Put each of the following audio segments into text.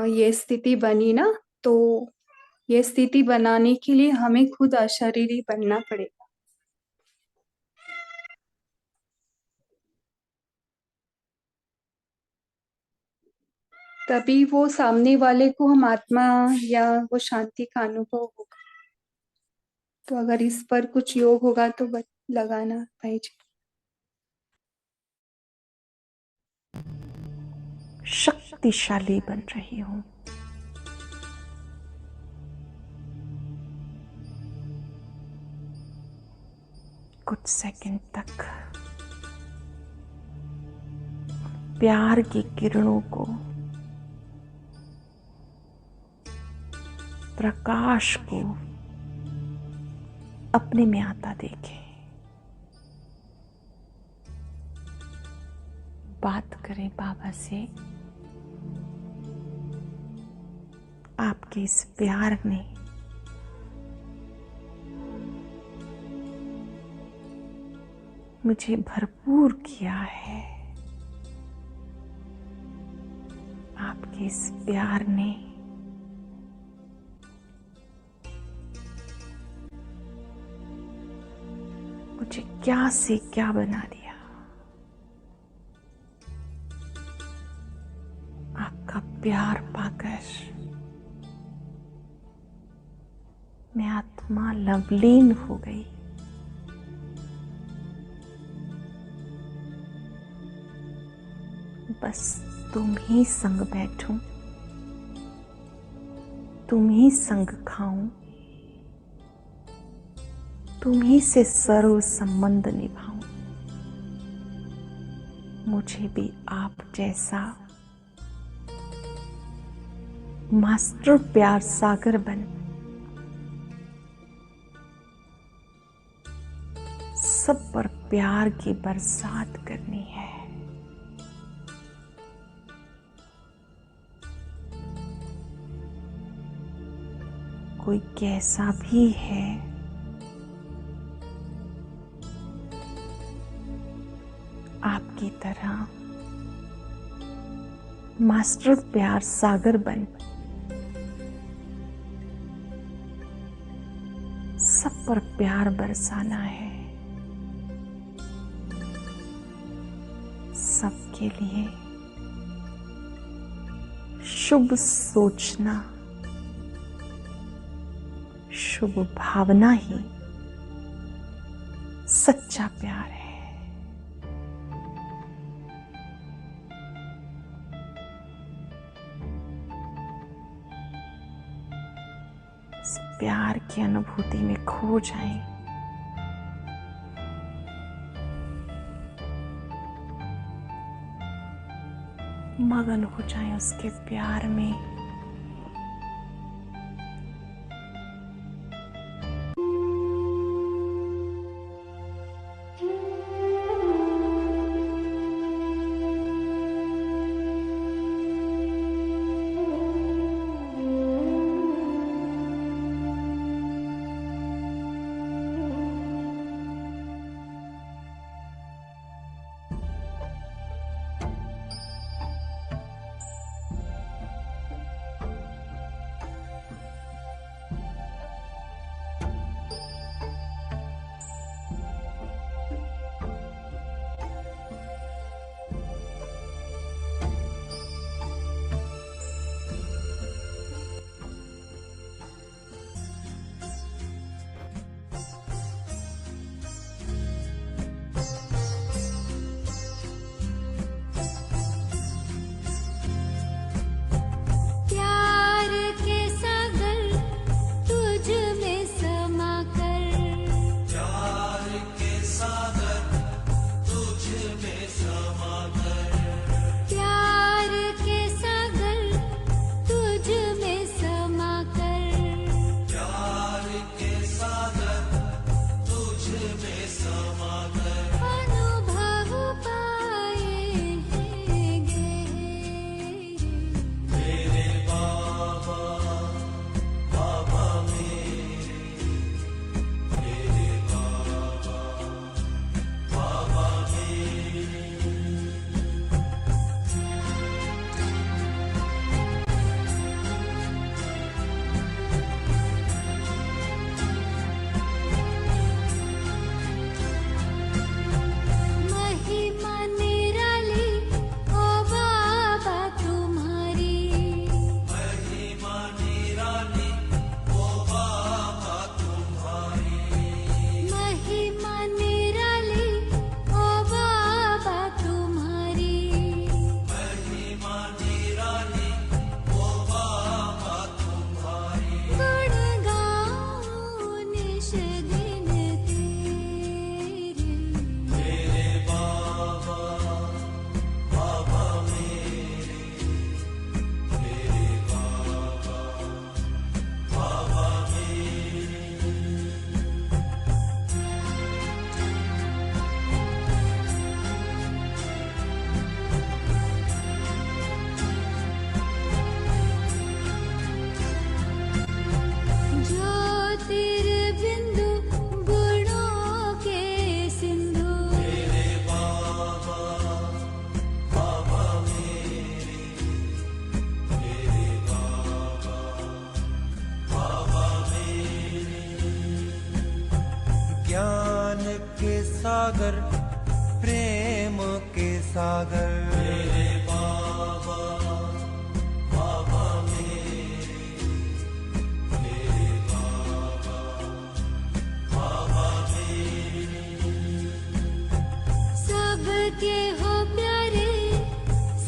ये स्थिति बनी ना, तो ये स्थिति बनाने के लिए हमें खुद अशरीरी बनना पड़ेगा। तभी वो सामने वाले को हम आत्मा या वो शांति का अनुभव होगा। तो अगर इस पर कुछ योग होगा तो लगाना भाई जी। शक्तिशाली बन रही हूं। कुछ सेकंड तक प्यार की किरणों को, प्रकाश को अपने में आता देखें। बात करें बाबा से। आपके इस प्यार ने मुझे भरपूर किया है। आपके इस प्यार ने मुझे क्या से क्या बना दिया। आपका प्यार पाकर मैं आत्मा लवलीन हो गई। बस तुम ही संग बैठूं, तुम ही संग खाऊं, तुम ही से सर्व संबंध निभाऊं। मुझे भी आप जैसा मास्टर प्यार सागर बन सब पर प्यार की बरसात करनी है। कोई कैसा भी है, आपकी तरह मास्टर प्यार सागर बन सब पर प्यार बरसाना है। सबके लिए शुभ सोचना, शुभ भावना ही सच्चा प्यार है। इस प्यार की अनुभूति में खो जाएं। मगन हो जाएं उसके प्यार में। सागर प्रेम के सागर मेरे बाबा बाबा मेरे बाबा बाबा मेरे सबके हो प्यारे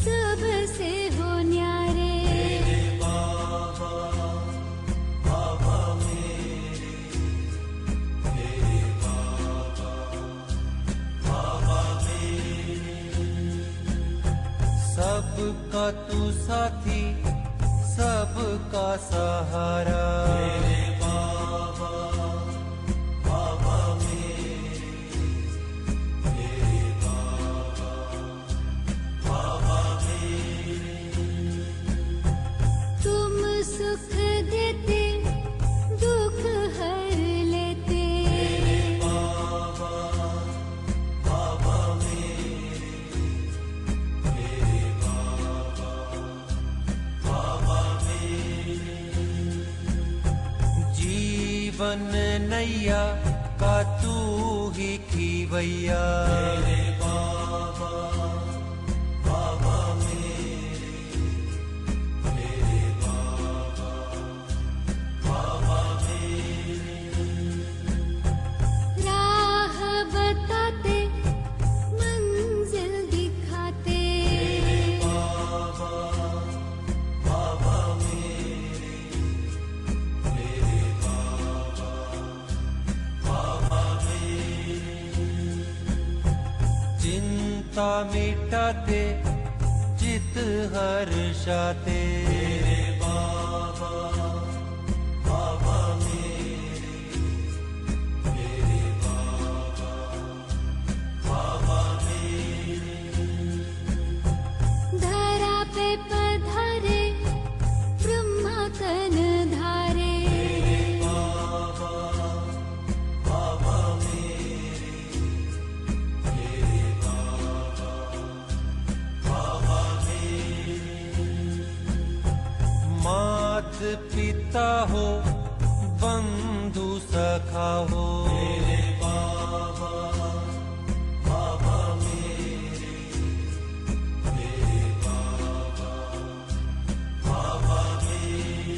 सबसे हो न्यारे मेरे बाबा बाबा मेरे बाबा बाबा मेरे सबका तू साथी सबका सहारा मेरे बाबा बाबा मेरे बाबा बाबा मेरे तुम सुख देते दुख हर लेते बाबा बाबा मेरे बाबा बाबा मेरे जीवन नैया का तू ही खीवैया मेरे बाबा बाबा मेरे बाबा बाबा मेरे राह बताते मंजिल दिखाते बाबा बाबा मेरे बाबा बाबा मेरे चिंता मिटाते चित हर्षाते मेरे बाबा बाबा मेरे बाबा बाबा मेरे धरा पे पधारे ब्रह्मा तन धारे बाबा बाबा मेरे बाबा बाबा मेरे मात पिता हो बंधु सखा हो मेरे बाबा बाबा मेरे बाबा बाबा मेरे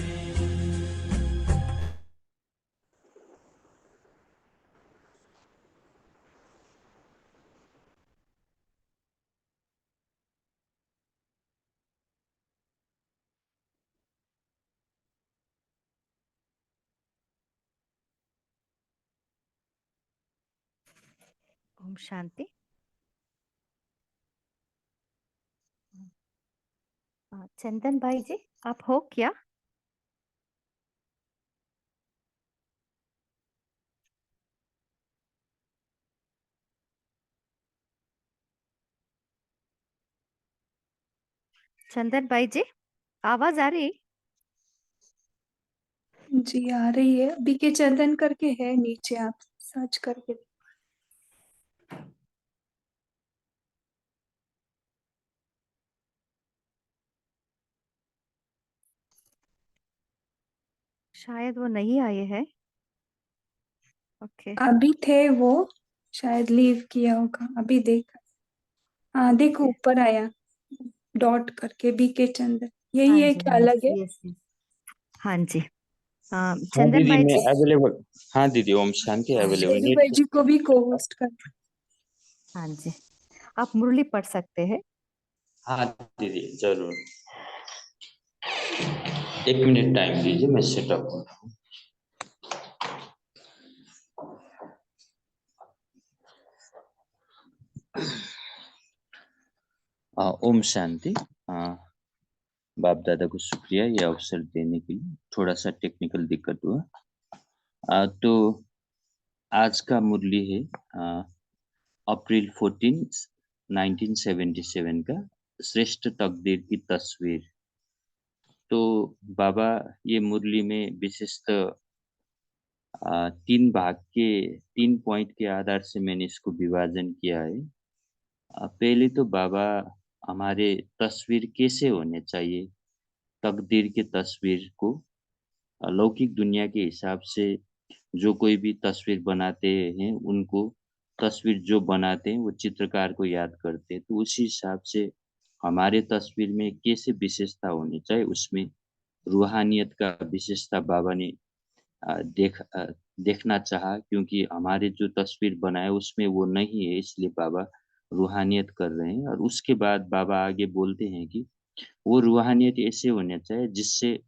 ओम शांति। चंदन भाई जी, आप हो क्या? चंदन भाई जी, आवाज आ रही? जी आ रही है। अभी के चंदन करके है नीचे, आप सर्च करके। शायद वो नहीं आए हैं। ओके अभी थे वो, शायद लीव किया होगा। अभी देखा। हाँ देखो ओके। ऊपर आया डॉट करके, बी के चंदन। यही हाँ है जी, क्या हाँ अलग है? जी, यस यस। हाँ जी। हाँ चंदन दीदी भाई मैं जी, अवेलेबल। हाँ दीदी ओम शांति अवेलेबल शेरू है। भाई जी को भी को होस्ट कर। हाँ जी, आप मुरली पढ़ सकते हैं। हाँ दीदी जरूर। 1 मिनट टाइम दीजिए, मैं सेटअप हो रहा हूँ। ओम शांति। बाप दादा को शुक्रिया ये अवसर देने के लिए। थोड़ा सा टेक्निकल दिक्कत हुआ। तो आज का मुरली है अप्रैल 14 1977 का, श्रेष्ठ तकदीर की तस्वीर। तो बाबा ये मुरली में विशेषतः 3 पॉइंट के आधार से मैंने इसको विभाजन किया है। पहले तो बाबा हमारे तस्वीर कैसे होने चाहिए, तकदीर के तस्वीर को लौकिक दुनिया के हिसाब से जो कोई भी तस्वीर बनाते हैं उनको तस्वीर जो बनाते हैं वो चित्रकार को याद करते हैं, तो उसी हिसाब से हमारे तस्वीर में कैसे विशेषता होनी चाहिए, उसमें रूहानियत का विशेषता बाबा ने देखना चाहा, क्योंकि हमारे जो तस्वीर बनाए उसमें वो नहीं है, इसलिए बाबा रूहानियत कर रहे हैं। और उसके बाद बाबा आगे बोलते हैं कि वो रूहानियत ऐसे होना चाहिए जिससे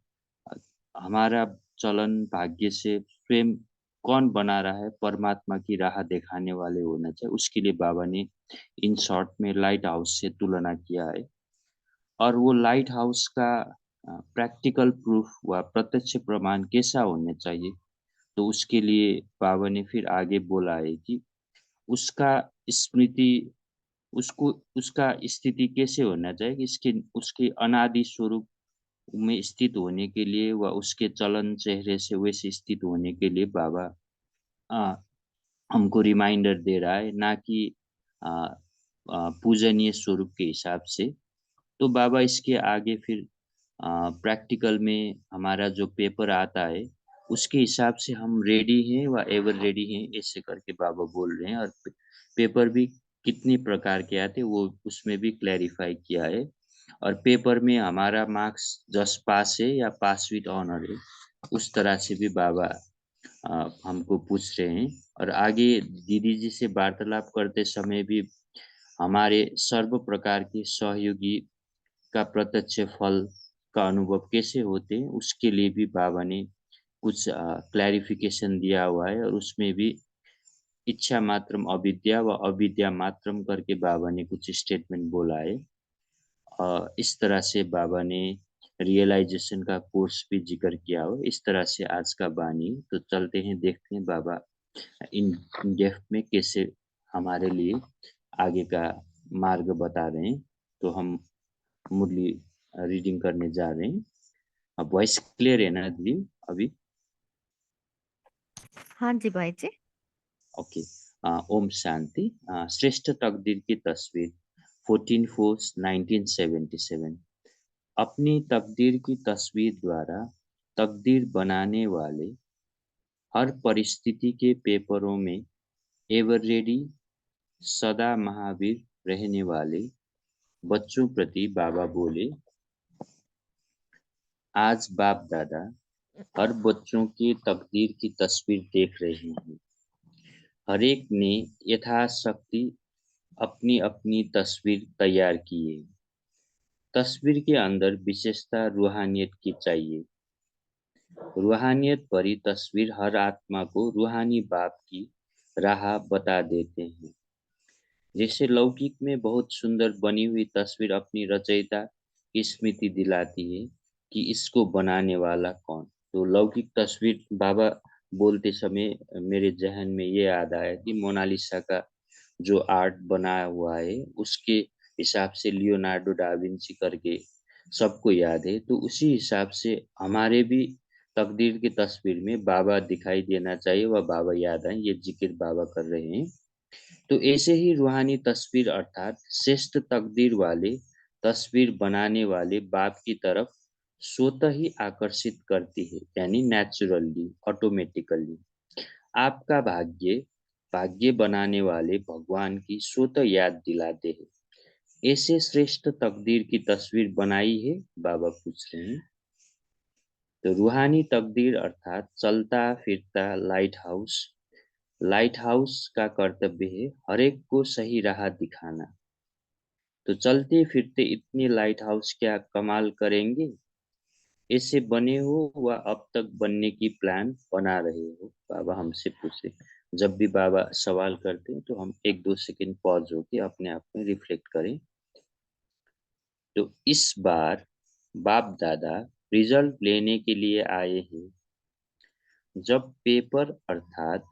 अ, हमारा चलन भाग्य से स्वयं कौन बना रहा है, परमात्मा की राह दिखाने वाले होना चाहिए। उसके लिए बाबा ने इन शॉर्ट में लाइट हाउस से तुलना किया है। और वो लाइट हाउस का प्रैक्टिकल प्रूफ व प्रत्यक्ष प्रमाण कैसा होना चाहिए, तो उसके लिए बाबा ने फिर आगे बोला है कि उसका स्मृति उसको उसका स्थिति कैसे होना चाहिए, कि इसके उसके अनादि स्वरूप में स्थित होने के लिए व उसके चलन चेहरे से वैसे स्थित होने के लिए बाबा अ, हमको रिमाइंडर दे रहा है, ना कि अ, पूजनीय स्वरूप के हिसाब से। तो बाबा इसके आगे फिर प्रैक्टिकल में हमारा जो पेपर आता है उसके हिसाब से हम रेडी हैं व एवर रेडी हैं, ऐसे करके बाबा बोल रहे हैं। और पेपर भी कितने प्रकार के आते हैं वो उसमें भी क्लैरिफाई किया है। और पेपर में हमारा मार्क्स जस्ट पास है या पास विथ ऑनर है, उस तरह से भी बाबा हमको पूछ रहे हैं। और आगे दीदी जी से वार्तालाप करते समय भी हमारे सर्व प्रकार के सहयोगी का प्रत्यक्ष फल का अनुभव कैसे होते हैं, उसके लिए भी बाबा ने कुछ क्लैरिफिकेशन दिया हुआ है। और उसमें भी इच्छा मात्रम अविद्या व अविद्या मात्रम करके बाबा ने कुछ स्टेटमेंट बोला है। इस तरह से बाबा ने रियलाइजेशन का कोर्स भी जिक्र किया हो। इस तरह से आज का वाणी, तो चलते हैं देखते हैं बाबा इन डेप्थ में कैसे हमारे लिए आगे का मार्ग बता रहे हैं। तो हम मुरली रीडिंग करने जा रहे हैं। अब वॉइस क्लियर है ना दीदी अभी? हाँ जी भाई जी। ओके। ओम शांति। श्रेष्ठ तकदीर की तस्वीर 14/4/1977। अपनी तकदीर की तस्वीर द्वारा तकदीर बनाने वाले हर परिस्थिति के पेपरों में एवर रेडी, सदा महावीर रहने वाले बच्चों प्रति बाबा बोले, आज बाप दादा हर बच्चों की तकदीर की तस्वीर देख रहे हैं। हर एक ने यथाशक्ति अपनी अपनी तस्वीर तैयार की है। तस्वीर के अंदर विशेषता रूहानियत की चाहिए। रूहानियत भरी तस्वीर हर आत्मा को रूहानी बाप की राह बता देते हैं। जैसे लौकिक में बहुत सुंदर बनी हुई तस्वीर अपनी रचयिता की स्मृति दिलाती है कि इसको बनाने वाला कौन। तो लौकिक तस्वीर बाबा बोलते समय मेरे जहन में ये याद आया कि मोनालिसा का जो आर्ट बनाया हुआ है उसके हिसाब से लियोनार्डो डा विंची करके सबको याद है। तो उसी हिसाब से हमारे भी तकदीर की तस्वीर में बाबा दिखाई देना चाहिए व बाबा याद आए, ये जिक्र बाबा कर रहे हैं। तो ऐसे ही रूहानी तस्वीर अर्थात श्रेष्ठ तकदीर वाले तस्वीर बनाने वाले बाप की तरफ स्वतः ही आकर्षित करती है, यानी नेचुरली ऑटोमेटिकली। आपका भाग्य भाग्य बनाने वाले भगवान की स्वतः याद दिलाते हैं। ऐसे श्रेष्ठ तकदीर की तस्वीर बनाई है, बाबा पूछ रहे हैं। तो रूहानी तकदीर अर्थात चलता फिरता लाइट हाउस। लाइट हाउस का कर्तव्य है हर एक को सही राह दिखाना। तो चलते फिरते इतने लाइट हाउस क्या कमाल करेंगे, ऐसे बने हो व अब तक बनने की प्लान बना रहे हो, बाबा हमसे पूछे। जब भी बाबा सवाल करते हैं तो हम 1-2 सेकंड पॉज होके अपने आप में रिफ्लेक्ट करें। तो इस बार बाप दादा रिजल्ट लेने के लिए आए हैं। जब पेपर अर्थात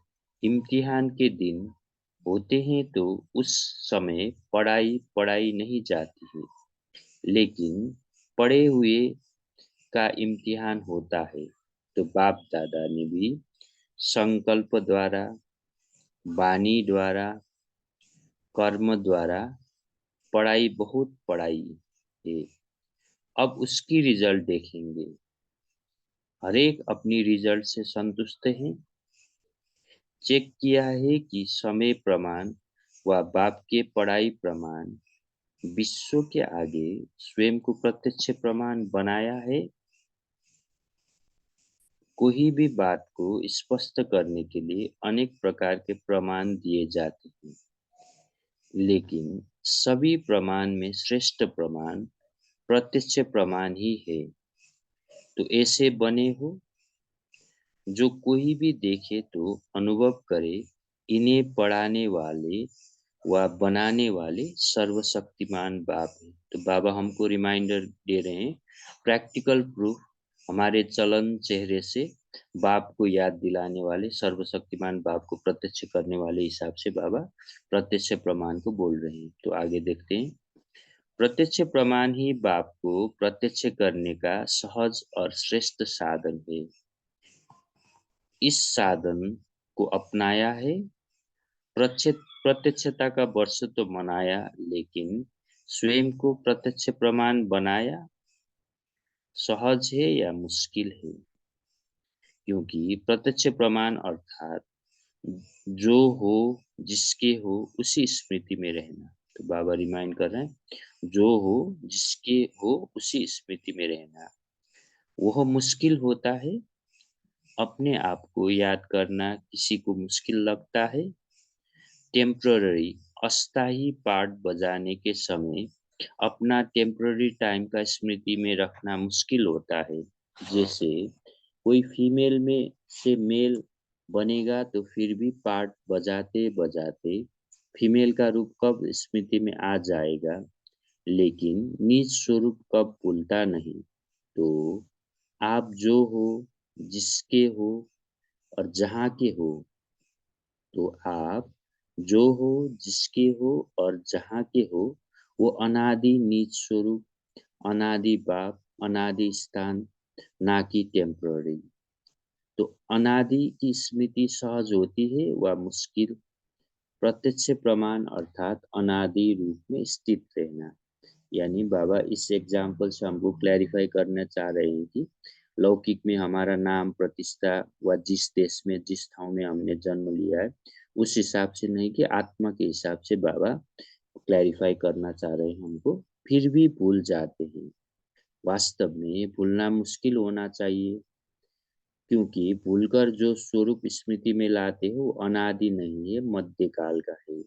इम्तिहान के दिन होते हैं तो उस समय पढ़ाई पढ़ाई नहीं जाती है, लेकिन पढ़े हुए का इम्तिहान होता है। तो बाप दादा ने भी संकल्प द्वारा, वाणी द्वारा, कर्म द्वारा पढ़ाई बहुत पढ़ाई है। अब उसकी रिजल्ट देखेंगे। हरेक अपनी रिजल्ट से संतुष्ट हैं। चेक किया है कि समय प्रमाण व बाप के पढ़ाई प्रमाण विश्व के आगे स्वयं को प्रत्यक्ष प्रमाण बनाया है। कोई भी बात को स्पष्ट करने के लिए अनेक प्रकार के प्रमाण दिए जाते हैं, लेकिन सभी प्रमाण में श्रेष्ठ प्रमाण प्रत्यक्ष प्रमाण ही है। तो ऐसे बने हो जो कोई भी देखे तो अनुभव करे, इन्हें पढ़ाने वाले व बनाने वाले सर्वशक्तिमान बाप है। तो बाबा हमको रिमाइंडर दे रहे हैं, प्रैक्टिकल प्रूफ हमारे चलन चेहरे से बाप को याद दिलाने वाले, सर्वशक्तिमान बाप को प्रत्यक्ष करने वाले हिसाब से बाबा प्रत्यक्ष प्रमाण को बोल रहे हैं। तो आगे देखते हैं। प्रत्यक्ष प्रमाण ही बाप को प्रत्यक्ष करने का सहज और श्रेष्ठ साधन है। इस साधन को अपनाया है, प्रत्यक्षता का वर्ष तो मनाया, लेकिन स्वयं को प्रत्यक्ष प्रमाण बनाया सहज है या मुश्किल है? क्योंकि प्रत्यक्ष प्रमाण अर्थात जो हो जिसके हो उसी स्मृति में रहना। तो बाबा रिमाइंड कर रहे हैं, जो हो जिसके हो उसी स्मृति में रहना वह मुश्किल होता है। अपने आप को याद करना किसी को मुश्किल लगता है। टेम्पररी अस्थायी पार्ट बजाने के समय अपना टेम्पररी टाइम का स्मृति में रखना मुश्किल होता है। जैसे कोई फीमेल में से मेल बनेगा तो फिर भी पार्ट बजाते बजाते फीमेल का रूप कब स्मृति में आ जाएगा, लेकिन निज स्वरूप कब भूलता नहीं। तो आप जो हो जिसके हो और जहाँ के हो, तो आप जो हो जिसके हो और जहाँ के हो वो अनादि निज स्वरूप, अनादि बाप, अनादि स्थान, ना कि टेम्पररी। तो अनादि की स्मृति सहज होती है व मुश्किल प्रत्यक्ष प्रमाण अर्थात अनादि रूप में स्थित रहना। यानी बाबा इस एग्जाम्पल से हमको क्लैरिफाई करना चाह रहे हैं कि लौकिक में हमारा नाम प्रतिष्ठा व जिस देश में जिस ठाव में हमने जन्म लिया है उस हिसाब से नहीं कि आत्मा के हिसाब से बाबा क्लैरिफाई करना चाह रहे हैं हमको। फिर भी भूल जाते हैं। वास्तव में भूलना मुश्किल होना चाहिए, क्योंकि भूलकर जो स्वरूप स्मृति में लाते हो अनादि नहीं है, मध्यकाल का है।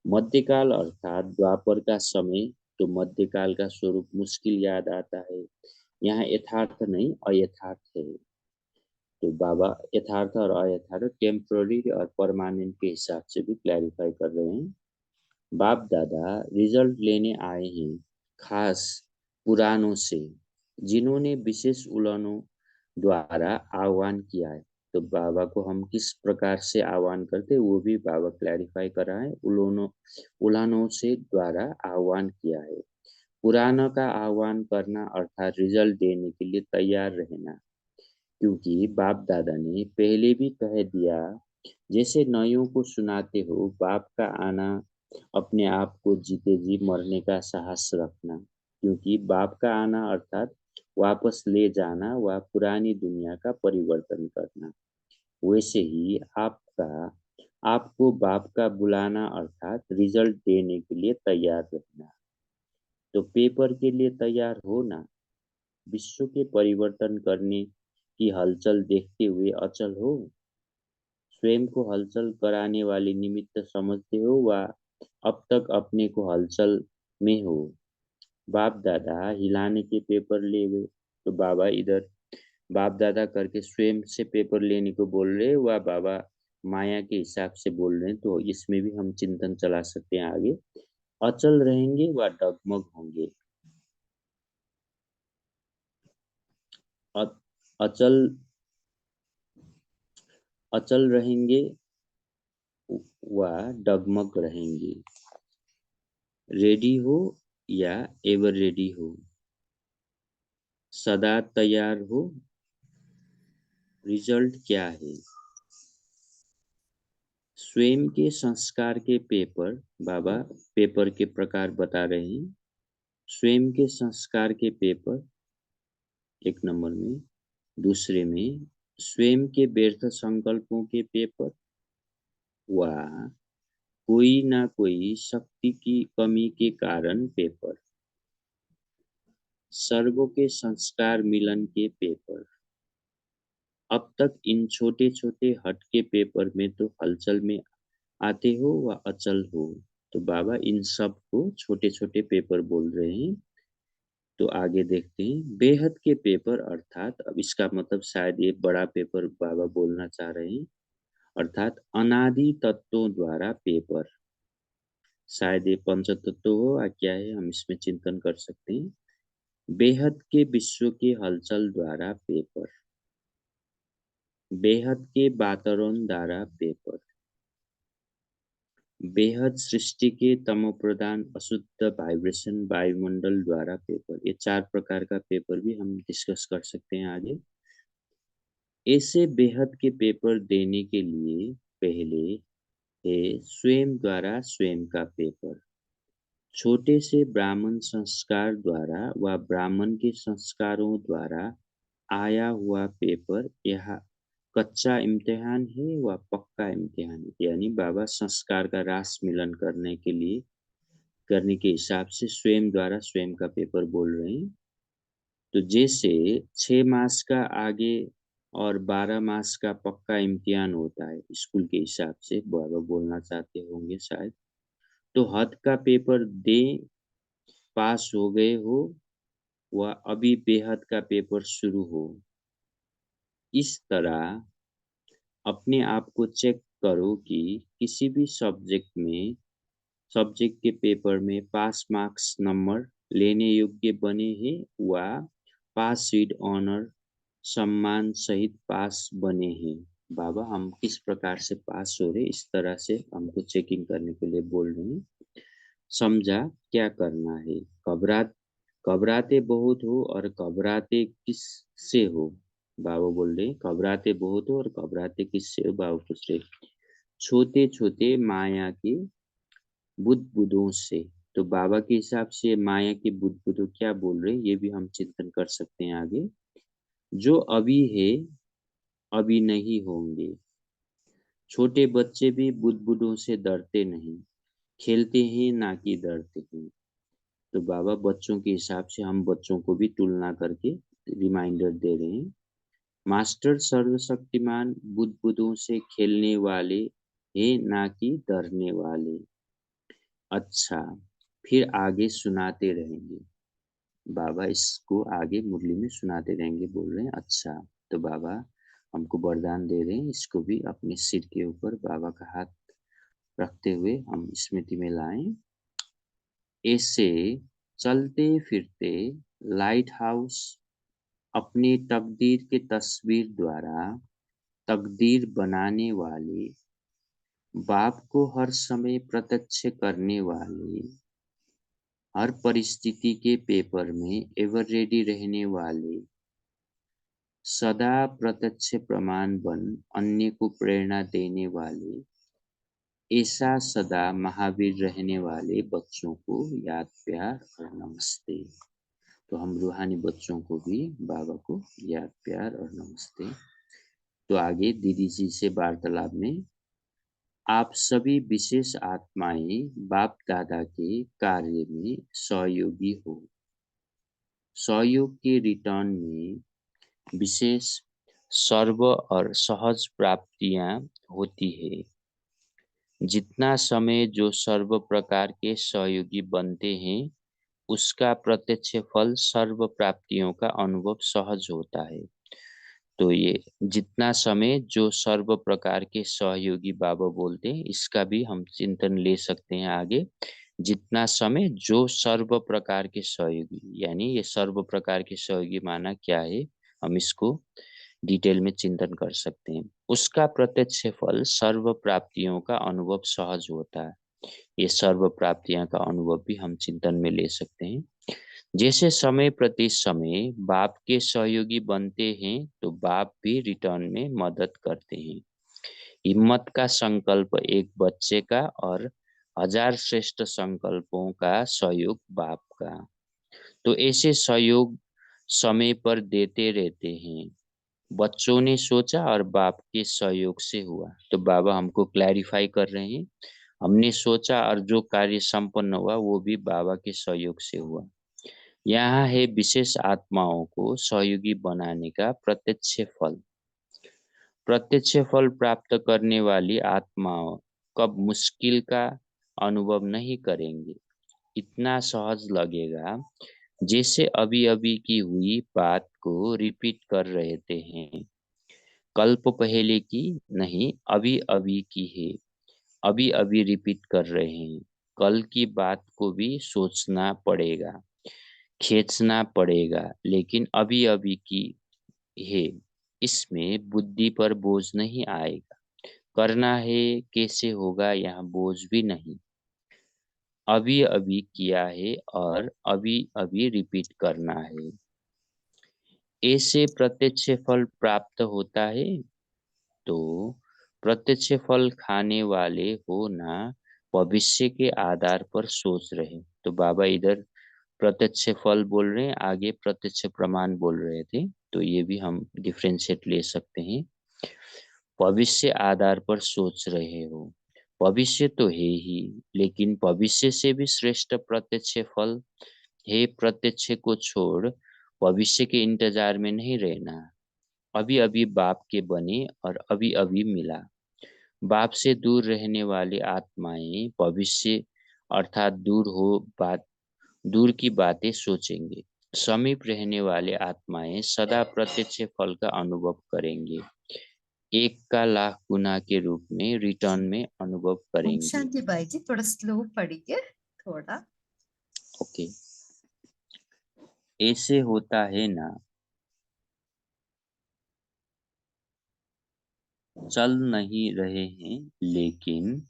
मध्यकाल अर्थात द्वापर का समय। तो मध्यकाल का स्वरूप मुश्किल याद आता है। यहाँ यथार्थ नहीं अयथार्थ है। तो बाबा यथार्थ और अयथार्थ टेम्पररी और परमानेंट के हिसाब से भी क्लैरिफाई कर रहे हैं। बाप दादा रिजल्ट लेने आए हैं, खास पुरानों से जिन्होंने विशेष उलानों द्वारा आह्वान किया है। तो बाबा को हम किस प्रकार से आह्वान करते वो भी बाबा क्लैरिफाई कर रहा है। उलानों से द्वारा आह्वान किया है। पुराना का आह्वान करना अर्थात रिजल्ट देने के लिए तैयार रहना, क्योंकि बाप दादा ने पहले भी कह दिया, जैसे नयों को सुनाते हो बाप का आना, अपने आप को जीते जी मरने का साहस रखना, क्योंकि बाप का आना अर्थात वापस ले जाना व पुरानी दुनिया का परिवर्तन करना। वैसे ही आपको बाप का बुलाना अर्थात रिजल्ट देने के लिए तैयार रहना। तो पेपर के लिए तैयार हो ना, विश्व के परिवर्तन करने की हलचल देखते हुए अचल हो, स्वयं को हलचल कराने वाले निमित्त समझते हो व अब तक अपने को हलचल में हो। बाप दादा हिलाने के पेपर ले गए, तो बाबा इधर बाप दादा करके स्वयं से पेपर लेने को बोल रहे व बाबा माया के हिसाब से बोल रहे हैं। तो इसमें भी हम चिंतन चला सकते हैं आगे। अचल रहेंगे व डगमग होंगे। अचल अचल रहेंगे व डगमग रहेंगे। रेडी हो या एवर रेडी हो, सदा तैयार हो। रिजल्ट क्या है? स्वयं के संस्कार के पेपर, बाबा पेपर के प्रकार बता रहे हैं। स्वयं के संस्कार के पेपर एक नंबर में, दूसरे में स्वयं के व्यर्थ संकल्पों के पेपर, वा कोई ना कोई शक्ति की कमी के कारण पेपर, सर्वों के संस्कार मिलन के पेपर। अब तक इन छोटे छोटे हटके पेपर में तो हलचल में आते हो व अचल हो। तो बाबा इन सब को छोटे छोटे पेपर बोल रहे हैं। तो आगे देखते हैं बेहद के पेपर, अर्थात अब इसका मतलब शायद ये बड़ा पेपर बाबा बोलना चाह रहे हैं, अर्थात अनादि तत्वों द्वारा पेपर। शायद ये पंच तत्व हो या क्या है, हम इसमें चिंतन कर सकते हैं। बेहद के विश्व के हलचल द्वारा पेपर, बेहद के वातावरण द्वारा पेपर, बेहद सृष्टि के तमोप्रधान अशुद्ध वाइब्रेशन वायुमंडल द्वारा पेपर। ये 4 प्रकार का पेपर भी हम डिस्कस कर सकते हैं आगे। ऐसे बेहद के पेपर देने के लिए पहले है स्वयं द्वारा स्वयं का पेपर। छोटे से ब्राह्मण संस्कार द्वारा व ब्राह्मण के संस्कारों द्वारा आया हुआ पेपर, यह कच्चा इम्तिहान है व पक्का इम्तिहान है। यानी बाबा संस्कार का रास मिलन करने करने के हिसाब से स्वयं द्वारा स्वयं का पेपर बोल रहे हैं। तो जैसे 6 मास का आगे और 12 मास का पक्का इम्तिहान होता है स्कूल के हिसाब से, बाबा बोलना चाहते होंगे शायद। तो हद का पेपर दे, पास हो गए हो, व अभी बेहद का पेपर शुरू हो। इस तरह अपने आप को चेक करो कि किसी भी सब्जेक्ट के पेपर में पास मार्क्स नंबर लेने योग्य बने हैं व पास विद ऑनर सम्मान सहित पास बने हैं। बाबा हम किस प्रकार से पास हो रहे, इस तरह से हमको चेकिंग करने के लिए बोल रहे हैं। समझा क्या करना है। घबराते बहुत हो और घबराते किससे हो। बाबा बोल रहे घबराते बहुत हो और घबराते किससे हो। बाबा पूछ रहे छोटे छोटे माया के बुदबुदों से। तो बाबा के हिसाब से माया के बुदबुदों क्या बोल रहे हैं, ये भी हम चिंतन कर सकते हैं आगे। जो अभी है अभी नहीं होंगे। छोटे बच्चे भी बुदबुदों से डरते नहीं, खेलते हैं ना कि डरते हैं। तो बाबा बच्चों के हिसाब से हम बच्चों को भी तुलना करके रिमाइंडर दे रहे हैं। मास्टर सर्वशक्तिमान बुदबुदों से खेलने वाले हैं ना कि डरने वाले। अच्छा, फिर आगे सुनाते रहेंगे। बाबा इसको आगे मुरली में सुनाते रहेंगे, बोल रहे हैं। अच्छा, तो बाबा हमको वरदान दे रहे हैं, इसको भी अपने सिर के ऊपर बाबा का हाथ रखते हुए हम स्मृति में लाएं। ऐसे चलते फिरते लाइट हाउस अपनी तकदीर के तस्वीर द्वारा तकदीर बनाने वाले, बाप को हर समय प्रत्यक्ष करने वाले, हर परिस्थिति के पेपर में एवर रेडी रहने वाले, सदा प्रत्यक्ष प्रमाण बन अन्य को प्रेरणा देने वाले, ऐसा सदा महावीर रहने वाले बच्चों को याद प्यार और नमस्ते। तो हम रूहानी बच्चों को भी बाबा को याद प्यार और नमस्ते। तो आगे दीदी जी से वार्तालाप में आप सभी विशेष आत्माएं बाप दादा के कार्य में सहयोगी हो। सहयोग के रिटर्न में विशेष सर्व और सहज प्राप्तियां होती है। जितना समय जो सर्व प्रकार के सहयोगी बनते हैं उसका प्रत्यक्ष फल सर्व प्राप्तियों का अनुभव सहज होता है। तो ये जितना समय जो सर्व प्रकार के सहयोगी बाबा बोलते हैं, इसका भी हम चिंतन ले सकते हैं आगे। जितना समय जो सर्व प्रकार के सहयोगी, यानी ये सर्व प्रकार के सहयोगी माना क्या है, हम इसको डिटेल में चिंतन कर सकते हैं। उसका प्रत्यक्ष फल सर्व प्राप्तियों का अनुभव सहज होता है। ये सर्व प्राप्तियां का अनुभव भी हम चिंतन में ले सकते हैं। जैसे समय प्रति समय बाप के सहयोगी बनते हैं तो बाप भी रिटर्न में मदद करते हैं। हिम्मत का संकल्प एक बच्चे का और 1000 श्रेष्ठ संकल्पों का सहयोग बाप का। तो ऐसे सहयोग समय पर देते रहते हैं। बच्चों ने सोचा और बाप के सहयोग से हुआ। तो बाबा हमको क्लैरिफाई कर रहे हैं, हमने सोचा और जो कार्य संपन्न हुआ वो भी बाबा के सहयोग से हुआ। यहाँ है विशेष आत्माओं को सहयोगी बनाने का प्रत्यक्ष फल। प्रत्यक्ष फल प्राप्त करने वाली आत्माओं कब मुश्किल का अनुभव नहीं करेंगे। इतना सहज लगेगा जैसे अभी अभी की हुई बात को रिपीट कर रहे हैं। कल्प पहले की नहीं, अभी अभी की है, अभी अभी रिपीट कर रहे हैं। कल की बात को भी सोचना पड़ेगा, खींचना पड़ेगा, लेकिन अभी अभी की है। इसमें बुद्धि पर बोझ नहीं आएगा। करना है, कैसे होगा, यहाँ बोझ भी नहीं। अभी अभी किया है और अभी अभी रिपीट करना है। ऐसे प्रत्यक्ष फल प्राप्त होता है। तो प्रत्यक्ष फल खाने वाले हो ना भविष्य के आधार पर सोच रहे। तो बाबा इधर प्रत्यक्ष फल बोल रहे हैं, आगे प्रत्यक्ष प्रमाण बोल रहे थे। तो ये भी हम डिफरेंशिएट ले सकते हैं। भविष्य आधार पर सोच रहे हो, भविष्य तो है ही, लेकिन भविष्य से भी श्रेष्ठ प्रत्यक्ष फल है। प्रत्यक्ष को छोड़ भविष्य के इंतजार में नहीं रहना। अभी अभी बाप के बने और अभी अभी मिला। बाप से दूर रहने वाली आत्माएं भविष्य अर्थात दूर की बातें सोचेंगे। समीप रहने वाले आत्माएं सदा प्रत्यक्ष फल का अनुभव करेंगे। एक का लाख गुना के रूप में रिटर्न में अनुभव करेंगे। शांति बाई जी थोड़ा स्लो पढ़िए थोड़ा। ओके, ऐसे होता है ना, चल नहीं रहे हैं लेकिन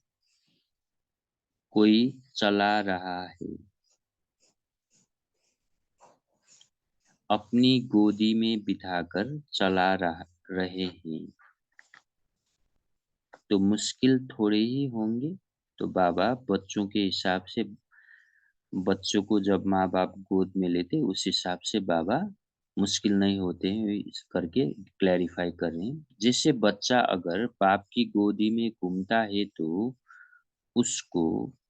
कोई चला रहा है। अपनी गोदी में बिठाकर चला रहे हैं। तो मुश्किल थोड़े ही होंगे। तो बाबा बच्चों के हिसाब से, बच्चों को जब माँ बाप गोद में लेते उस हिसाब से बाबा मुश्किल नहीं होते हैं इस करके क्लैरिफाई कर रहे हैं। जैसे बच्चा अगर बाप की गोदी में घूमता है तो उसको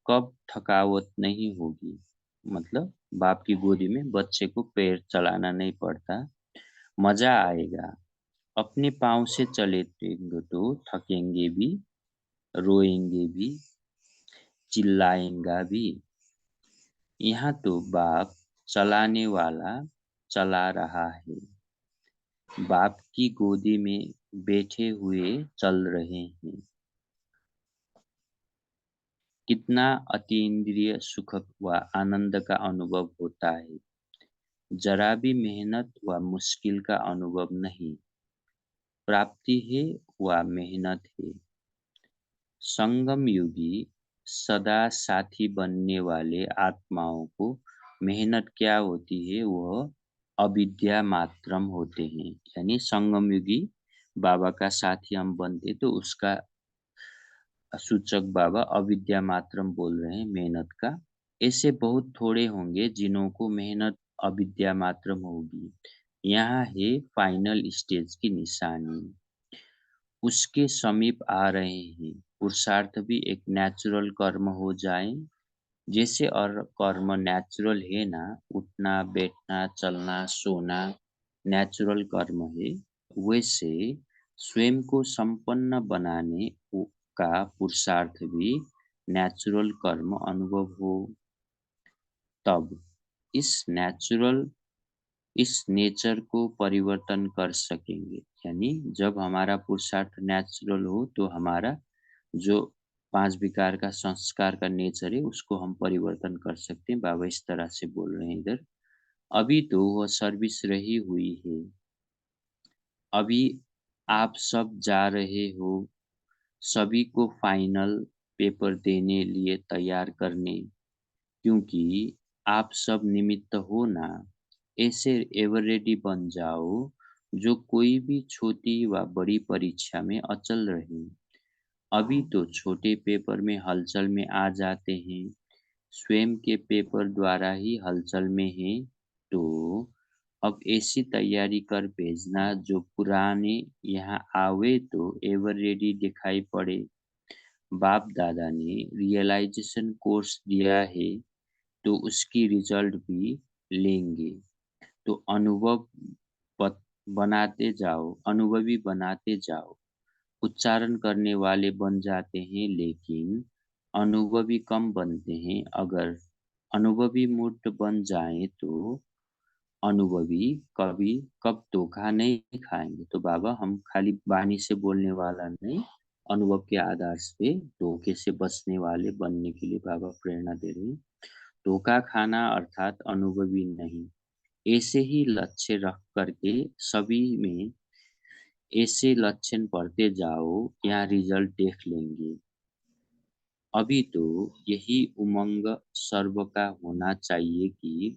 कब थकावट नहीं होगी। मतलब बाप की गोदी में बच्चे को पैर चलाना नहीं पड़ता, मजा आएगा। अपने पाँव से चलेंगे तो थकेंगे भी, रोएंगे भी, चिल्लाएंगा भी। यहाँ तो बाप चलाने वाला चला रहा है। बाप की गोदी में बैठे हुए चल रहे हैं। कितना अतीन्द्रिय सुख व आनंद का अनुभव होता है। जरा भी मेहनत व मुश्किल का अनुभव नहीं। प्राप्ति है व मेहनत है। संगम युगी सदा साथी बनने वाले आत्माओं को मेहनत क्या होती है, वह अविद्या मात्रम होते हैं। यानी संगम युगी बाबा का साथी हम बनते तो उसका सूचक बाबा अविद्या मात्रम बोल रहे हैं, मेहनत का। ऐसे बहुत थोड़े होंगे जिन्हों को मेहनत अविद्या मात्रम होगी। यहाँ है फाइनल स्टेज की निशानी। उसके समीप आ रहे हैं। पुरुषार्थ भी एक नेचुरल कर्म हो जाए। जैसे और कर्म नेचुरल है ना, उठना बैठना चलना सोना नेचुरल कर्म है, वैसे स्वयं को संपन्न बनाने का पुरुषार्थ भी नेचुरल कर्म अनुभव हो। तब इस नेचर को परिवर्तन कर सकेंगे। यानी जब हमारा पुरुषार्थ नेचुरल हो तो हमारा जो 5 विकार का संस्कार का नेचर है उसको हम परिवर्तन कर सकते हैं। बाबा इस तरह से बोल रहे हैं इधर। अभी तो वह सर्विस रही हुई है। अभी आप सब जा रहे हो सभी को फाइनल पेपर देने लिए तैयार करने, क्योंकि आप सब निमित्त हो ना। ऐसे एवर रेडी बन जाओ जो कोई भी छोटी व बड़ी परीक्षा में अचल रहे। अभी तो छोटे पेपर में हलचल में आ जाते हैं, स्वयं के पेपर द्वारा ही हलचल में है। तो अब ऐसी तैयारी कर भेजना जो पुराने यहाँ आवे तो एवर रेडी दिखाई पड़े। बाप दादा ने रियलाइजेशन कोर्स दिया है तो उसकी रिजल्ट भी लेंगे। तो अनुभवी बनाते जाओ। उच्चारण करने वाले बन जाते हैं लेकिन अनुभवी कम बनते हैं। अगर अनुभवी मूर्ख बन जाएं तो अनुभवी कभी कब धोखा नहीं खाएंगे। तो बाबा हम खाली वाणी से बोलने वाला नहीं, अनुभव के आधार पे धोखे से बचने वाले बनने के लिए बाबा प्रेरणा दे रहे हैं। धोखा खाना अर्थात अनुभवी नहीं। ऐसे ही लक्ष्य रख करके सभी में ऐसे लक्षण पढ़ते जाओ, यहाँ रिजल्ट देख लेंगे। अभी तो यही उमंग सर्व का होना चाहिए कि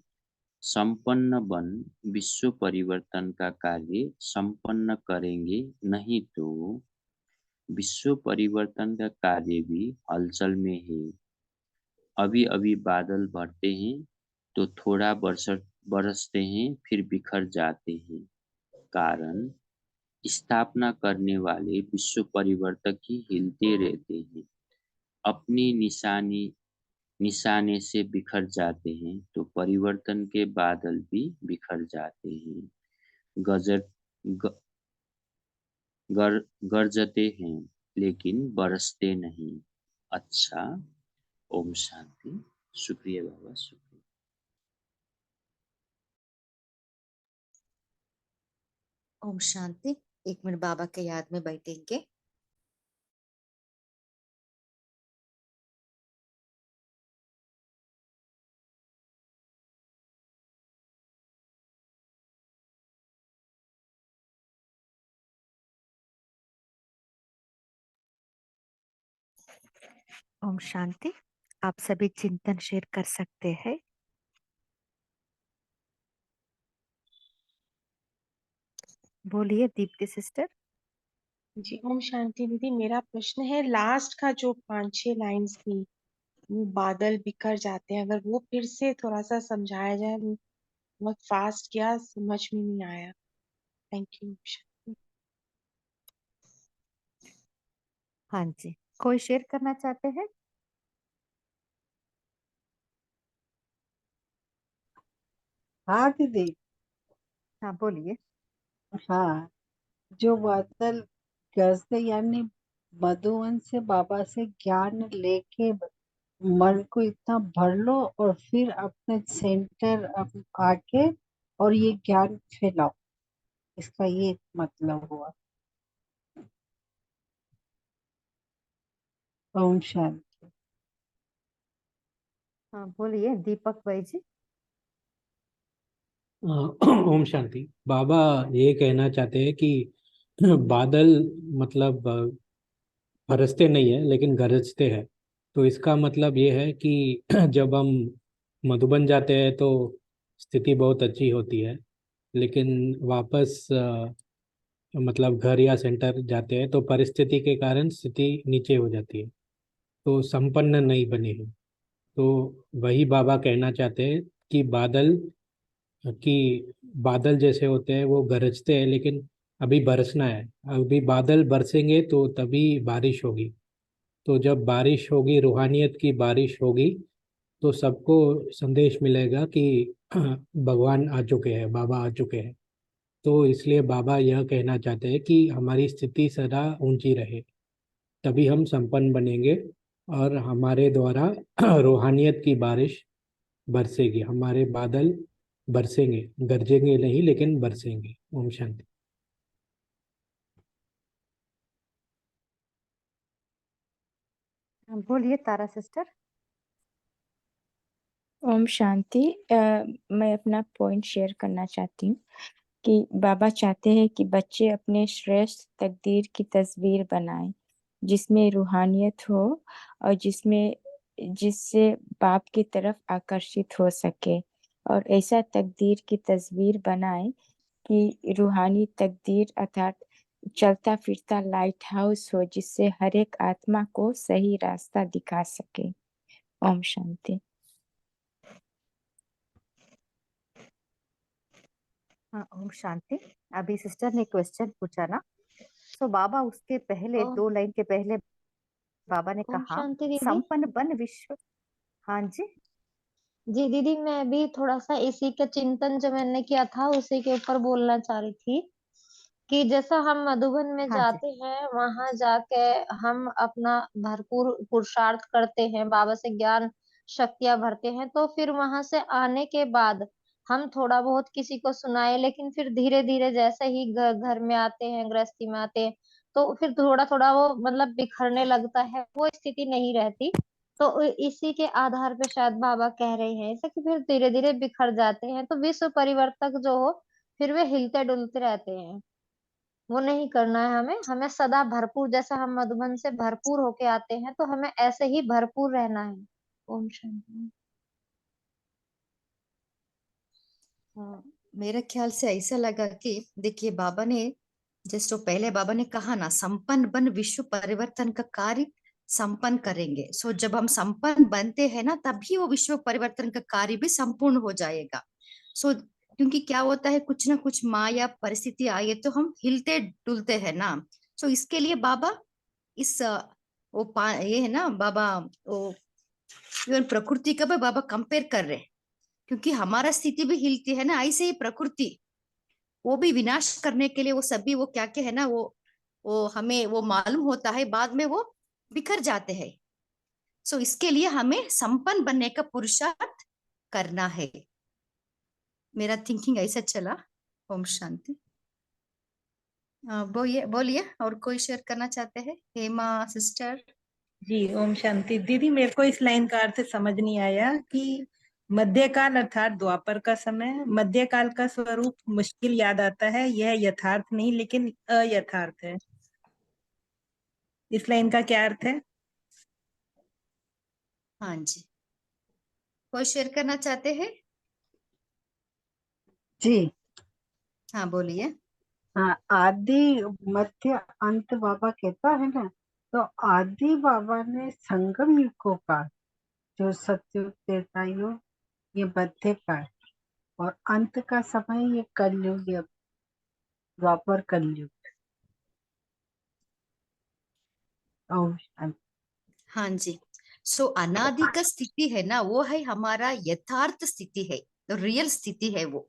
संपन्न बन विश्व परिवर्तन का कार्य संपन्न करेंगे, नहीं तो विश्व परिवर्तन का कार्य भी हलचल में है। अभी अभी बादल भरते हैं तो थोड़ा बरसते हैं फिर बिखर जाते हैं। कारण स्थापना करने वाले विश्व परिवर्तक ही हिलते रहते हैं। अपनी निशाने से बिखर जाते हैं तो परिवर्तन के बादल भी बिखर जाते हैं। गजर ग, गर, गरजते हैं लेकिन बरसते नहीं। अच्छा, ओम शांति। शुक्रिया बाबा, शुक्रिया। ओम शांति। 1 मिनट बाबा के याद में बैठेंगे। ओम शांति। आप सभी चिंतन शेयर कर सकते हैं। बोलिए दीप्ति सिस्टर। जी ओम शांति दीदी। मेरा प्रश्न है लास्ट का जो 5-6 लाइन्स थी, वो बादल बिखर जाते हैं, अगर वो फिर से थोड़ा सा समझाया जाए। वो बहुत फास्ट किया, समझ में नहीं आया। Thank you. हाँ जी, कोई शेयर करना चाहते हैं? हाँ दीदी। हाँ बोलिए। हाँ, जो बादल गरजते यानी मधुवन से बाबा से ज्ञान लेके मन को इतना भर लो और फिर अपने सेंटर आके और ये ज्ञान फैलाओ, इसका ये मतलब हुआ। ओम शांति। हाँ बोलिए दीपक भाई जी। ओम शांति। बाबा ये कहना चाहते हैं कि बादल मतलब बरसते नहीं है लेकिन गरजते हैं। तो इसका मतलब ये है कि जब हम मधुबन जाते हैं तो स्थिति बहुत अच्छी होती है, लेकिन वापस मतलब घर या सेंटर जाते हैं तो परिस्थिति के कारण स्थिति नीचे हो जाती है, तो संपन्न नहीं बने हैं। तो वही बाबा कहना चाहते हैं कि बादल जैसे होते हैं वो गरजते हैं, लेकिन अभी बरसना है। अभी बादल बरसेंगे तो तभी बारिश होगी। तो जब बारिश होगी, रूहानियत की बारिश होगी, तो सबको संदेश मिलेगा कि भगवान आ चुके हैं, बाबा आ चुके हैं। तो इसलिए बाबा यह कहना चाहते हैं कि हमारी स्थिति सदा ऊंची रहे, तभी हम संपन्न बनेंगे और हमारे द्वारा रूहानियत की बारिश बरसेगी। हमारे बादल बरसेंगे, गरजेंगे नहीं लेकिन बरसेंगे। ओम शांति। हाँ, बोलिए तारा सिस्टर। ओम शांति। मैं अपना पॉइंट शेयर करना चाहती हूँ कि बाबा चाहते हैं कि बच्चे अपने श्रेष्ठ तकदीर की तस्वीर बनाएं, जिसमें रूहानियत हो और जिससे बाप की तरफ आकर्षित हो सके, और ऐसा तकदीर की तस्वीर बनाएं कि रूहानी तकदीर अर्थात चलता फिरता लाइट हाउस हो, जिससे हर एक आत्मा को सही रास्ता दिखा सके। ओम शांति। हाँ, ओम शांति। अभी सिस्टर ने क्वेश्चन पूछा ना, तो बाबा उसके पहले ओम 2 लाइन के पहले बाबा ने ओम कहा, शांति दीदी। संपन्न बन विश्व। हाँ जी। जी दीदी, मैं भी थोड़ा सा इसी का चिंतन जो मैंने किया था उसी के ऊपर बोलना चाह रही थी कि जैसा हम मधुबन में हाँ जी। जाते हैं, वहां जाके हम अपना भरपूर पुरुषार्थ करते हैं, बाबा से ज्ञान शक्तियां भरते हैं, तो फिर वहां से आने के बाद हम थोड़ा बहुत किसी को सुनाए, लेकिन फिर धीरे धीरे जैसे ही घर में आते हैं, गृहस्थी में आते हैं, तो फिर थोड़ा थोड़ा वो मतलब बिखरने लगता है, वो स्थिति नहीं रहती। तो इसी के आधार पे शायद बाबा कह रहे हैं ऐसा कि फिर धीरे धीरे बिखर जाते हैं, तो विश्व परिवर्तक जो हो फिर वे हिलते डुलते रहते हैं। वो नहीं करना है हमें, हमें सदा भरपूर, जैसा हम मधुबन से भरपूर होके आते हैं तो हमें ऐसे ही भरपूर रहना है। ओम शांति। हाँ, मेरे ख्याल से ऐसा लगा कि देखिए बाबा ने जस्ट तो पहले बाबा ने कहा ना, संपन्न बन विश्व परिवर्तन का कार्य संपन्न करेंगे। सो जब हम संपन्न बनते हैं ना, तभी वो विश्व परिवर्तन का कार्य भी संपूर्ण हो जाएगा। सो क्योंकि क्या होता है, कुछ ना कुछ माया परिस्थिति आई है तो हम हिलते डुलते हैं ना। सो इसके लिए बाबा इस ये है ना बाबा, वो इवन प्रकृति का भी बाबा कंपेयर कर रहे हैं, क्योंकि हमारा स्थिति भी हिलती है ना, ऐसे ही प्रकृति वो भी विनाश करने के लिए वो सभी वो क्या क्या है ना, वो हमें वो मालूम होता है, बाद में वो बिखर जाते हैं। सो इसके लिए हमें संपन्न बनने का पुरुषार्थ करना है। मेरा थिंकिंग ऐसा चला। ओम शांति। बोलिए बोलिए, और कोई शेयर करना चाहते हैं? हेमा सिस्टर। जी ओम शांति दीदी। मेरे को इस लाइन का अर्थ समझ नहीं आया कि मध्यकाल अर्थात द्वापर का समय, मध्यकाल का स्वरूप मुश्किल याद आता है, यह यथार्थ नहीं लेकिन अयथार्थ है। इस लाइन का क्या अर्थ है? हाँ जी, कोई शेयर करना चाहते हैं? जी हाँ बोलिए। हाँ, आदि मध्य अंत बाबा कहता है ना, तो आदि बाबा ने संगम युग को कहा, जो सतयुग त्रेता युग ये मध्य का है, और अंत का समय ये कलयुग या द्वापर कलयुग। ओम शांति। हाँ जी। सो अनादि का स्थिति है ना, वो है हमारा यथार्थ स्थिति है, तो रियल स्थिति है वो।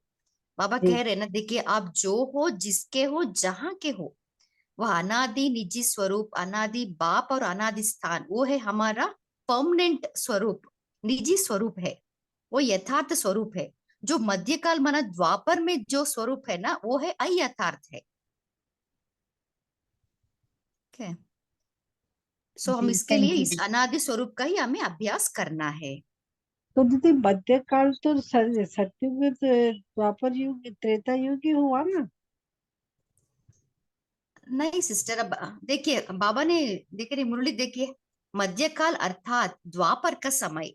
बाबा जी कह रहे हैं ना, देखिए आप जो हो, जिसके हो, जहां के हो, वह अनादि निजी स्वरूप, अनादि बाप और अनादि स्थान, वो है हमारा परमानेंट स्वरूप, निजी स्वरूप है, वो यथार्थ स्वरूप है। जो मध्यकाल माना द्वापर में जो स्वरूप है ना, वो है अयथार्थ है। ओके, सो हम जी, इसके लिए थैंक यू इस दीदी। अनादि स्वरूप का ही हमें अभ्यास करना है। तो दीदी मध्यकाल तो सतयुग द्वापर युग त्रेता युग ही हुआ ना? नहीं सिस्टर, अब देखिए बाबा ने, देखिए मुरली देखिए, मध्यकाल अर्थात द्वापर का समय,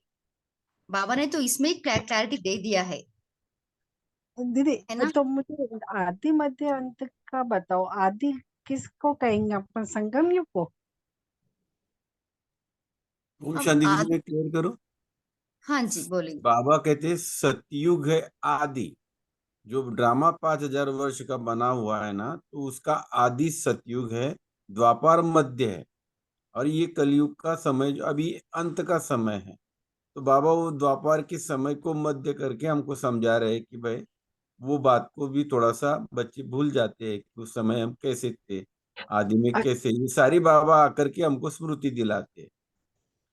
बाबा ने तो इसमें क्लैरिटी दे दिया है दीदी ना। तो मुझे आदि मध्य अंत का बताओ, आदि किसको कहेंगे अपन, संगम युग को? ओम अब शांति दीदी, मैं क्लियर करूं। हाँ जी बोलिए। बाबा कहते हैं सतयुग है आदि। जो ड्रामा 5,000 वर्ष का बना हुआ है ना, तो उसका आदि सतयुग है, द्वापर मध्य है, और ये कलयुग का समय जो अभी अंत का समय है। तो बाबा वो द्वापर के समय को मध्य करके हमको समझा रहे हैं कि भाई वो बात को भी थोड़ा सा बच्चे भूल जाते हैं कि उस समय हम कैसे थे, आदि में कैसे, ये सारी बाबा आकर के हमको स्मृति दिलाते हैं।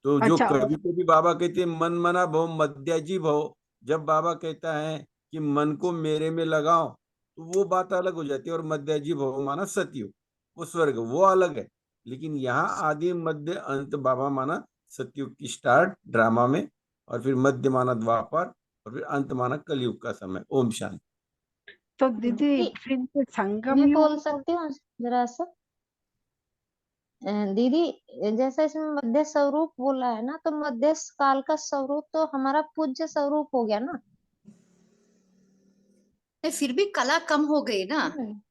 तो जो अच्छा कभी कभी बाबा कहते हैं मन मना भव मध्याजी भव, जब बाबा कहता है कि मन को मेरे में लगाओ, तो वो बात अलग हो जाती है। और मध्याजी भव माना सतयुग, वो स्वर्ग, वो अलग है। लेकिन यहाँ आदि मध्य अंत बाबा माना सतयुग की स्टार्ट ड्रामा में, और फिर मध्य माना द्वापर, और फिर अंत माना कलयुग का समय। ओम शांति। तो दीदी दीदी, फिर ये संगम मैं युग बोल को। सकती हूँ जरा सा? दीदी, जैसे इसमें मध्य स्वरूप बोला है ना, तो मध्य काल का स्वरूप तो हमारा पूज्य स्वरूप हो गया ना। नहीं, फिर भी कला कम हो गई ना,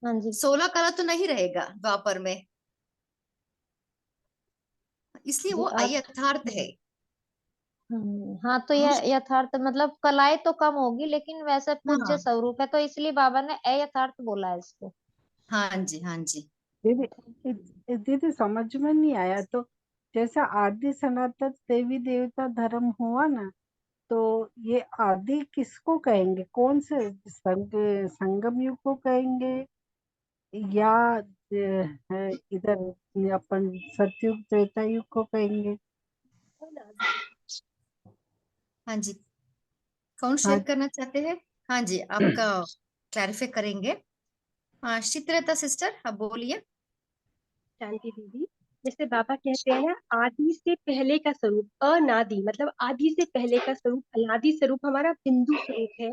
हाँ जी। 16 कला तो नहीं रहेगा द्वापर में, इसलिए जी वो आप। अयथार्थ है। हाँ तो यह यथार्थ मतलब कलाएं तो कम होगी लेकिन वैसे पूज्य हाँ स्वरूप है तो इसलिए बाबा ने अयथार्थ बोला है इसको। हाँ जी हाँ जी। दीदी समझ में नहीं आया। तो जैसा आदि सनातन देवी देवता धर्म हुआ ना, तो ये आदि किसको कहेंगे? कौन से संगम युग को कहेंगे, या इधर अपन सतयुग त्रेता युग को कहेंगे? हाँ जी, कौन हाँ शेयर करना चाहते हैं? हाँ जी, आपका क्लैरिफाई करेंगे। हाँ चित्रता सिस्टर, आप बोलिए। शांति दीदी, जैसे बाबा कहते हैं ना, आदि से पहले का स्वरूप अनादि, मतलब आदि से पहले का स्वरूप अनादि स्वरूप हमारा बिंदु स्वरूप है,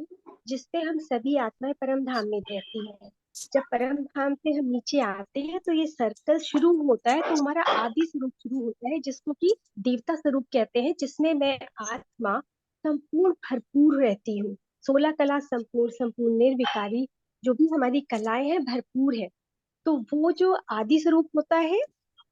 जिसपे हम सभी आत्माएं परम धाम में रहती हैं। जब परम धाम से हम नीचे आते हैं तो ये सर्कल शुरू होता है, तो हमारा आदि स्वरूप शुरू होता है जिसको कि देवता स्वरूप कहते हैं, जिसमें मैं आत्मा संपूर्ण भरपूर रहती हूँ। 16 कला संपूर्ण, संपूर्ण निर्विकारी, जो भी हमारी कलाएं हैं भरपूर है। तो वो जो आदि स्वरूप होता है,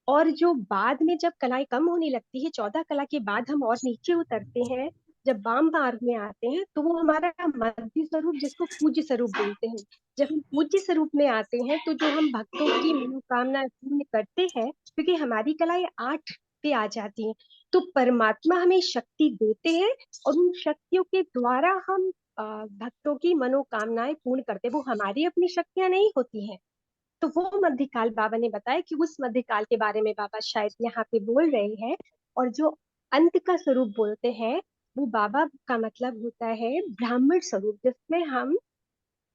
और जो बाद में जब कलाएं कम होने लगती है, 14 कला के बाद हम और नीचे उतरते हैं, जब वाम मार्ग में आते हैं, तो वो हमारा मध्य स्वरूप, जिसको पूज्य स्वरूप बोलते हैं। जब हम पूज्य स्वरूप में आते हैं तो जो हम भक्तों की मनोकामना पूर्ण करते हैं, क्योंकि हमारी कलाएं 8 पे आ जाती हैं, तो परमात्मा हमें शक्ति देते हैं, और उन शक्तियों के द्वारा हम भक्तों की मनोकामनाएं पूर्ण करते हैं। वो हमारी अपनी शक्तियां नहीं होती हैं। तो वो मध्यकाल बाबा ने बताया कि उस मध्यकाल के बारे में बाबा शायद यहाँ पे बोल रहे हैं। और जो अंत का स्वरूप बोलते हैं, वो बाबा का मतलब होता है ब्राह्मण स्वरूप, जिसमें हम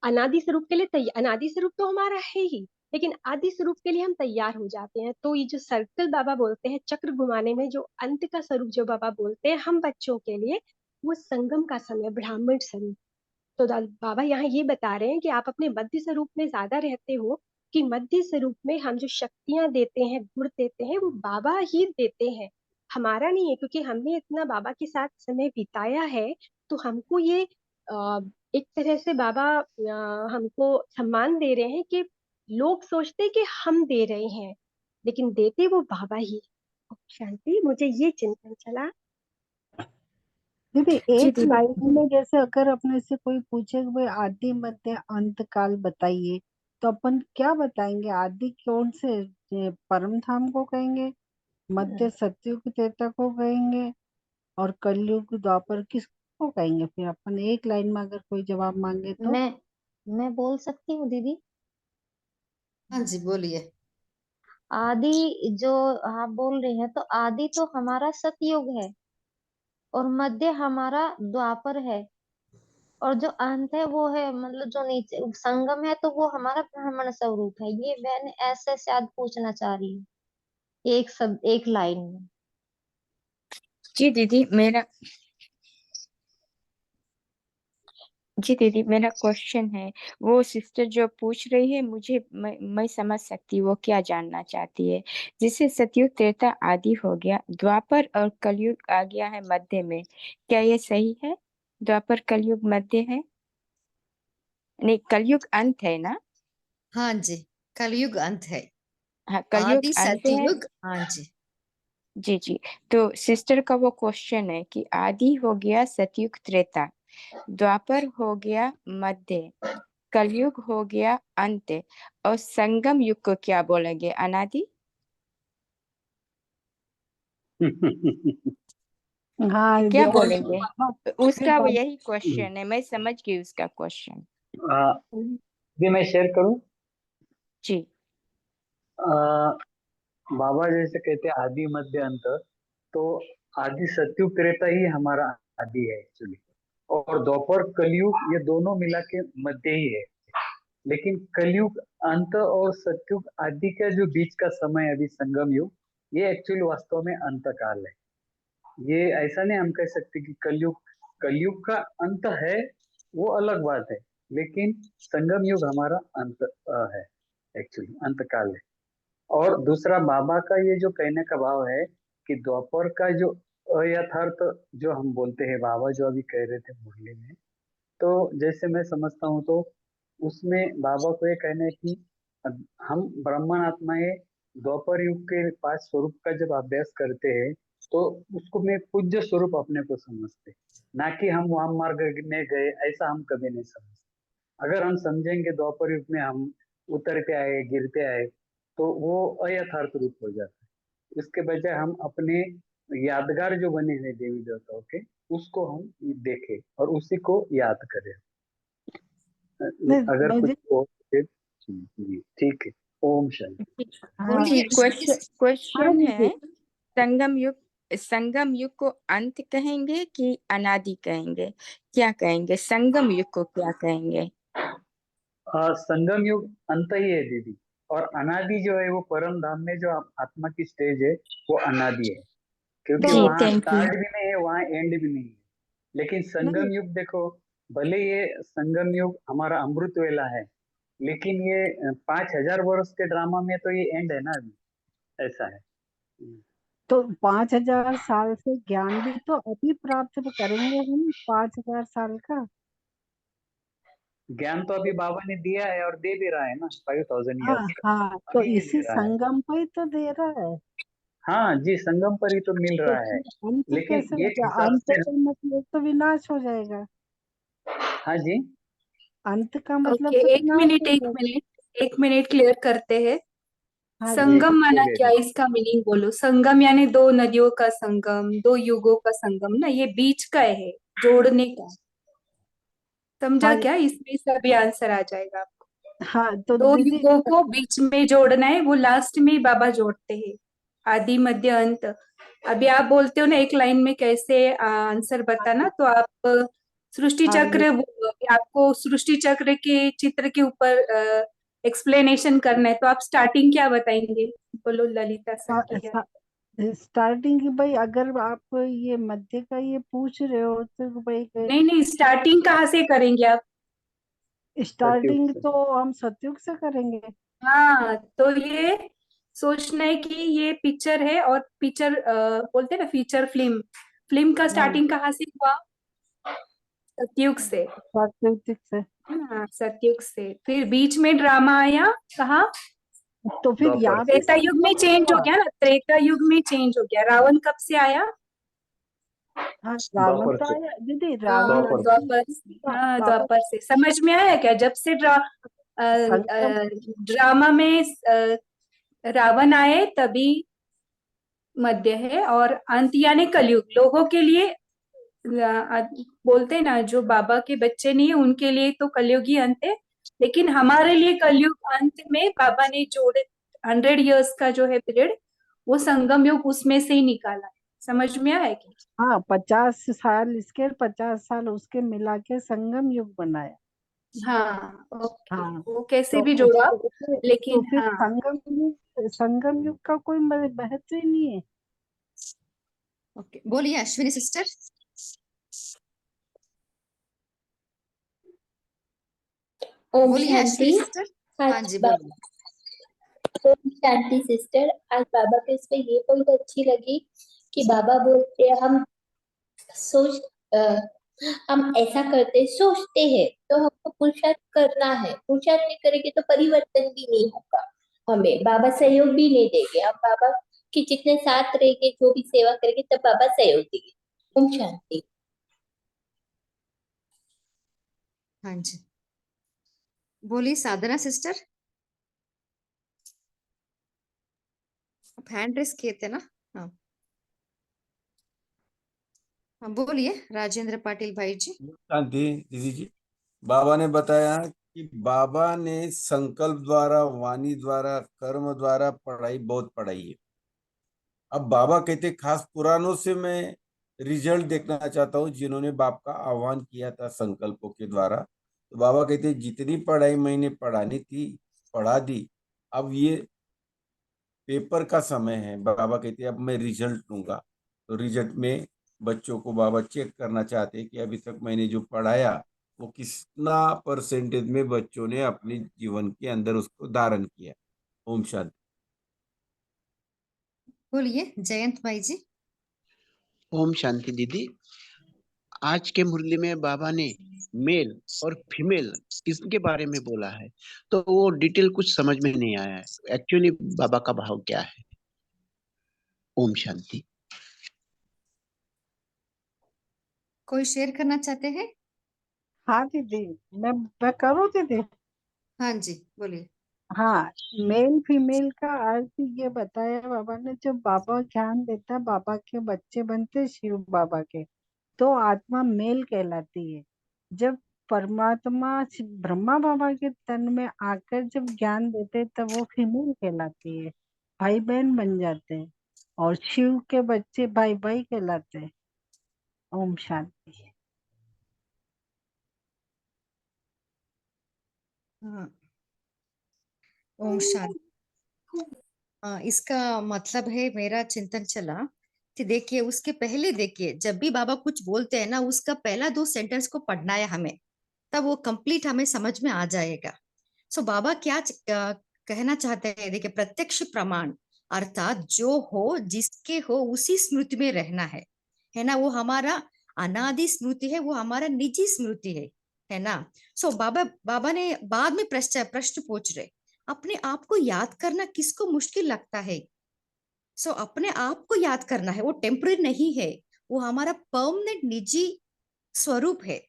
अनादि स्वरूप के लिए तैयार, अनादि स्वरूप तो हमारा है ही, लेकिन आदि स्वरूप के लिए हम तैयार हो जाते हैं। तो ये जो सर्कल बाबा बोलते हैं, चक्र घुमाने में जो अंत का स्वरूप जो बाबा बोलते हैं हम बच्चों के लिए, वो संगम का समय, ब्राह्मण स्वरूप। तो बाबा यहाँ ये बता रहे हैं कि आप अपने मध्य स्वरूप में ज्यादा रहते हो, कि मध्य स्वरूप में हम जो शक्तियां देते हैं, गुण देते हैं, वो बाबा ही देते हैं, हमारा नहीं है। क्योंकि हमने इतना बाबा के साथ समय बिताया है, तो हमको ये एक तरह से बाबा हमको सम्मान दे रहे हैं, कि लोग सोचते हैं कि हम दे रहे हैं, लेकिन देते वो बाबा ही। शांति, मुझे ये चिंतन चला। दीदी जी एक दीदी। लाइन में, जैसे अगर अपने से कोई पूछे कि भाई आदि मध्य अंत काल बताइए, तो अपन क्या बताएंगे? आदि कौन से परम धाम को कहेंगे, मध्य सतयुग त्रेता को कहेंगे, और कलयुग द्वापर किसको कहेंगे? फिर अपन एक लाइन में अगर कोई जवाब मांगे तो। मैं बोल सकती हूँ दीदी। हाँ जी बोलिए। आदि जो आप बोल रहे हैं, तो आदि तो हमारा सतयुग है और मध्य हमारा द्वापर है, और जो अंत है वो है मतलब जो नीचे संगम है, तो वो हमारा ब्राह्मण स्वरूप है। ये मैंने ऐसे शायद पूछना चाह रही हूँ एक सब एक लाइन में। जी दीदी मेरा जी दीदी मेरा क्वेश्चन है, वो सिस्टर जो पूछ रही है, मैं समझ सकती हूँ वो क्या जानना चाहती है। जिससे सतयुग त्रेता आदि हो गया, द्वापर और कलयुग आ गया है मध्य में, क्या ये सही है? द्वापर कलयुग मध्य है, नहीं कलयुग अंत है ना? हाँ जी, कलयुग अंत है, हाँ कलयुग आदि अंत है। सतयुग। हाँ जी। जी जी। तो सिस्टर का वो क्वेश्चन है कि आदि हो गया सतयुग त्रेता, द्वापर हो गया मध्य, कलयुग हो गया अंत, और संगम युग को क्या बोलेंगे? अनादि? हाँ क्या देखो बोलेंगे? बाबा, फिर उसका वो बाबा। यही क्वेश्चन है, मैं समझ गई उसका क्वेश्चन। जी मैं शेयर करूं। जी आ, बाबा जैसे कहते हैं आदि मध्य अंत, तो आदि सत्युग त्रेता ही हमारा आदि है एक्चुअली, और द्वापर कलयुग ये दोनों मिला के मध्य ही है। लेकिन कलयुग अंत और सत्युग आदि का जो बीच का समय अभी संगम युग, ये एक्चुअली वास्तव में अंत काल है। ये ऐसा नहीं हम कह सकते कि कलयुग का अंत है, वो अलग बात है। लेकिन संगम युग हमारा अंत है, एक्चुअली अंत काल है। और दूसरा बाबा का ये जो कहने का भाव है कि द्वापर का जो अयथार्थ जो हम बोलते हैं, बाबा जो अभी कह रहे थे मुरली में, तो जैसे मैं समझता हूँ तो उसमें बाबा को ये कहना है कि हम ब्राह्मण आत्माएं द्वापर युग के 5 स्वरूप का जब अभ्यास करते हैं, तो उसको मैं पूज्य स्वरूप अपने को समझते, ना कि हम वहां मार्ग में गए, ऐसा हम कभी नहीं समझते। अगर हम समझेंगे द्वापर युग में हम उतरते आए गिरते आए, तो वो अयथार्थ रूप हो जाता है। इसके बजाय हम अपने यादगार जो बने हैं देवी देवताओं के, उसको हम देखें और उसी को याद करें। अगर मुझे कुछ हो जी ठीक है। ओम शांति। हाँ बोलिए क्वेश्चन हाँ क्वेश्चन दीदी। है, संगम युग को अंत कहेंगे कि अनादि कहेंगे? क्या कहेंगे? संगम युग को क्या कहेंगे? संगम युग अंत ही है दीदी, और अनादि जो है वो परम धाम में जो आत्मा की स्टेज है वो अनादि है, क्योंकि जी, वहाँ थैंक यू। स्टार्ट भी नहीं है, वहाँ एंड भी नहीं है। लेकिन नहीं संगम युग देखो, भले ये संगम युग हमारा अमृत वेला है, लेकिन ये 5,000 वर्ष के ड्रामा में तो ये एंड है ना अभी, ऐसा है। तो 5,000 साल से ज्ञान भी तो अभी प्राप्त करेंगे हम, 5,000 साल का। ज्ञान तो अभी बाबा ने दिया है और दे भी रहा है ना, 5,000 हाँ ईयर्स का हाँ, तो अभी ये इसी दे रहा है। संगम पर ही तो दे रहा है। हाँ जी, संगम पर ही तो मिल तो रहा है। फिर अंत लेकिन कैसे हो एक गया? हिसाब अंत से का मतलब तो विनाश हो जाएगा। हाँ जी। अंत का मतलब ओके, तो एक विनाश मिनट हो एक जाएगा। मिनट एक मिनट क्लियर करते हैं। हाँ जी। संगम माना बोलिए क्या, दीदी। इसका मीनिंग बोलो। संगम यानी दो नदियों का संगम, दो युगों का संगम ना, ये बीच का है, जोड़ने का। समझा हाँ क्या? इसमें सभी आंसर आ जाएगा आपको। हाँ, तो दो दीदी युगों को बीच में जोड़ना है, वो लास्ट में बाबा जोड़ते हैं, आदि मध्य अंत। अभी आप बोलते हो ना एक लाइन में कैसे आंसर हाँ बताना, जी। तो आप सृष्टि हाँ चक्र, आपको सृष्टि चक्र के चित्र के ऊपर एक्सप्लेनेशन करना है, तो आप स्टार्टिंग क्या बताएंगे? बोलो ललिता सखी। स्टार्टिंग की भाई, अगर आप ये मध्य का ये पूछ रहे हो तो भाई नहीं नहीं, स्टार्टिंग कहाँ से करेंगे आप? सतयुग स्टार्टिंग से। तो हम सतयुग से करेंगे। हाँ, तो ये सोचना है कि ये पिक्चर है, और पिक्चर बोलते हैं ना, फीचर फिल्म, फिल्म का हाँ, स्टार्टिंग कहाँ से हुआ? सतयुग से। सतयुग से। हाँ, सतयुग से। फिर बीच में ड्रामा आया कहाँ? तो फिर द्वापर यहाँ से। भी त्रेता युग में संगम चेंज हो हुआ। गया ना, त्रेता युग में चेंज हो गया। रावण कब से आया? हाँ, रावण द्वापर तो से। आया दीदी, रावण हाँ, द्वापर से। द्वापर से। हाँ, बाबा द्वापर से। समझ में आया क्या? जब से संगम। ड्रामा में रावण आए तभी मध्य है, और अंत यानी कलयुग। लोगों के लिए बोलते हैं ना, जो बाबा के बच्चे नहीं है उनके लिए तो कलयुग ही अंत है, लेकिन हमारे लिए कलयुग अंत में बाबा ने जोड़े 100 इयर्स का जो है पीरियड, वो संगम युग उसमें से ही निकाला है। समझ में आया क्या? हाँ, 50 साल इसके 50 साल उसके मिला के संगम युग बनाया। हाँ, ओके, हाँ, वो कैसे तो भी जोड़ा, तो लेकिन फिर हाँ। संगम युग का कोई महत्व ही नहीं है। ओके, बोलिए अश्विनी सिस्टर। ओम बोलिए शांति। अश्विनी सिस्टर। हाँ आज जी बोलिए। ओम शांति सिस्टर। आज बाबा के इसमें ये पॉइंट अच्छी लगी कि बाबा बोलते हैं हम सोच अ, हम ऐसा करते सोचते हैं, तो हमको पुरुषार्थ करना है। पुरुषार्थ नहीं करेंगे तो परिवर्तन भी नहीं होगा, हमें बाबा सहयोग भी नहीं देंगे। हम बाबा के जितने साथ रहेंगे, जो भी सेवा करेंगे, तब बाबा सहयोग देंगे। ओम शांति। हाँ जी बोलिए साधना सिस्टर। आप हैंड रेस किए थे ना? हाँ हाँ बोलिए राजेंद्र पाटिल भाई जी। शांति दीदी जी। बाबा ने बताया कि बाबा ने संकल्प द्वारा, वाणी द्वारा, कर्म द्वारा पढ़ाई, बहुत पढ़ाई है। अब बाबा कहते खास पुरानों से मैं रिजल्ट देखना चाहता हूँ, जिन्होंने बाप का आह्वान किया था संकल्पों के द्वारा। तो बाबा कहते जितनी पढ़ाई मैंने पढ़ानी थी पढ़ा दी, अब ये पेपर का समय है। बाबा कहते अब मैं रिजल्ट लूंगा। तो रिजल्ट में बच्चों को बाबा चेक करना चाहते हैं कि अभी तक मैंने जो पढ़ाया वो कितना परसेंटेज में बच्चों ने अपने जीवन के अंदर उसको धारण किया। ओम शांति। बोलिए जयंत भाई जी। ओम शांति दीदी। आज के मुरली में बाबा ने मेल और फीमेल इसके बारे में बोला है, तो वो डिटेल कुछ समझ में नहीं आया है। एक्चुअली बाबा का भाव क्या है? ओम शांति। कोई शेयर करना चाहते हैं? हाँ दीदी, मैं करूँ दीदी? हाँ जी, बोलिए। हाँ, मेल फीमेल का अर्थ ये बताया बाबा ने। जब बाबा ज्ञान देता, बाबा के बच्चे बनते शिव बाबा के, तो आत्मा मेल कहलाती है। जब परमात्मा ब्रह्मा बाबा के तन में आकर जब ज्ञान देते, तब वो फीमेल कहलाती है। भाई बहन बन जाते हैं, और शिव के बच्चे भाई भाई कहलाते हैं। ओम शांति। हाँ, ओम शांति। इसका मतलब है, मेरा चिंतन चला कि देखिए, उसके पहले देखिए, जब भी बाबा कुछ बोलते हैं ना, उसका पहला 2 सेंटेंस को पढ़ना है हमें, तब वो कंप्लीट हमें समझ में आ जाएगा। सो बाबा क्या कहना चाहते हैं, देखिए, प्रत्यक्ष प्रमाण अर्थात जो हो जिसके हो उसी स्मृति में रहना है ना। वो हमारा अनादि स्मृति है, वो हमारा निजी स्मृति है ना। सो बाबा ने बाद में प्रश्न पूछ रहे, अपने आप को याद करना किसको मुश्किल लगता है? सो अपने आप को याद करना है, वो टेम्पररी नहीं है, वो हमारा परमानेंट निजी स्वरूप है।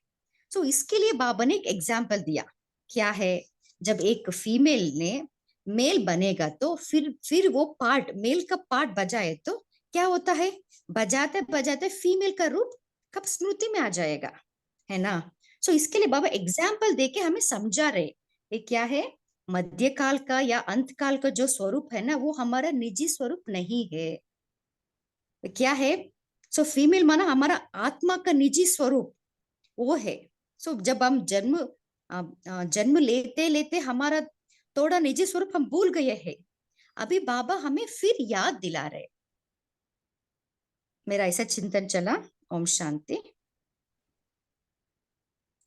सो इसके लिए बाबा ने एक एग्जाम्पल दिया। क्या है? जब एक फीमेल ने मेल बनेगा, तो फिर वो पार्ट, मेल का पार्ट बजाए तो क्या होता है? बजाते बजाते फीमेल का रूप कब स्मृति में आ जाएगा, है ना। सो इसके लिए बाबा एग्जाम्पल देके हमें समझा रहे, ये क्या है? मध्यकाल का या अंत काल का जो स्वरूप है ना, वो हमारा निजी स्वरूप नहीं है। क्या है? सो फीमेल माना हमारा आत्मा का निजी स्वरूप वो है। सो जब हम जन्म लेते लेते हमारा थोड़ा निजी स्वरूप हम भूल गए हैं। अभी बाबा हमें फिर याद दिला रहे। मेरा ऐसा चिंतन चला। ओम शांति।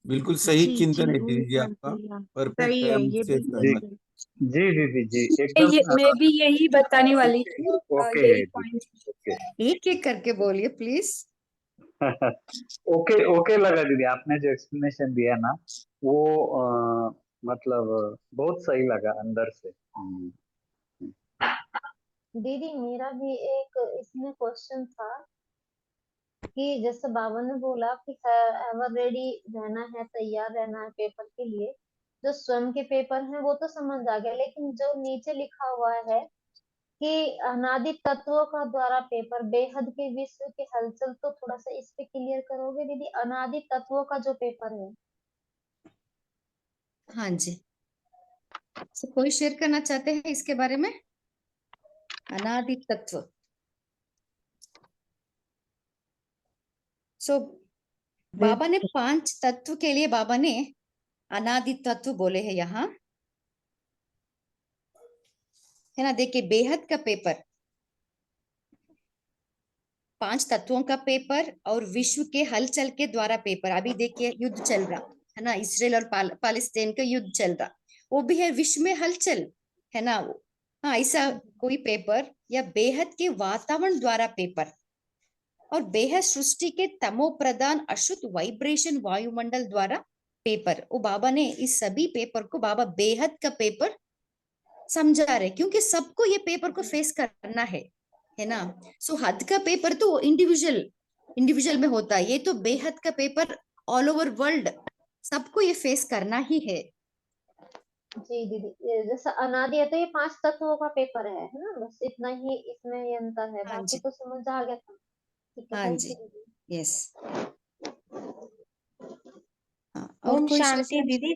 बिल्कुल सही जी चिंतन है ओम दीदी जी आपका। शांति। हाँ, परफेक्ट सही है, है, हम ये इससे बिल्कुल जी सहमत। सही। जी दीदी जी, एकदम मैं भी यही बताने वाली ओके थी, ओके यही दीदी, पॉइंट। ओके। एक एक करके बोलिए प्लीज। ओके ओके लगा दीदी, आपने जो एक्सप्लेनेशन दिया ना, वो मतलब बहुत सही लगा अंदर से। दीदी मेरा भी एक इसमें क्वेश्चन था कि जैसे बाबा ने बोला कि एवर रेडी रहना है, तैयार रहना है पेपर के लिए। जो स्वयं के पेपर हैं वो तो समझ आ गया, लेकिन जो नीचे लिखा हुआ है कि अनादि तत्वों का द्वारा पेपर, बेहद के विश्व की हलचल, तो थोड़ा सा इस पे क्लियर करोगे दीदी? अनादि तत्वों का जो पेपर है। हाँ जी। कोई शेयर करना चाहते हैं इसके बारे में? अनादि तत्व। सो बाबा ने 5 तत्व के लिए बाबा ने अनादि तत्व बोले हैं यहाँ, है ना। देखिए, बेहद का पेपर, 5 तत्वों का पेपर और विश्व के हलचल के द्वारा पेपर। अभी देखिए युद्ध चल रहा है ना, इसराइल और पालिस्तीन का युद्ध चल रहा, वो भी है विश्व में हलचल, है ना। हाँ, ऐसा कोई पेपर, या बेहद के वातावरण द्वारा पेपर, और बेहद सृष्टि के तमो प्रधान अशुद्ध वाइब्रेशन वायुमंडल द्वारा पेपर। वो बाबा ने इस सभी पेपर को बाबा बेहद का पेपर समझा रहे, क्योंकि सबको ये पेपर को फेस करना है ना। सो हद का पेपर तो इंडिविजुअल में होता है, ये तो बेहद का पेपर ऑल ओवर वर्ल्ड सबको ये फेस करना ही है। जी दीदी, ये जैसे अनादि है तो ये 5 तत्वों का पेपर है ना, बस इतना ही इसमें ये अंतर है, हाँ बाकी जी, तो समझ आ गया था। ठीक है, हाँ थैंक जी, यू दीदी। यस। और ओम कोई शांति शेयर? दीदी।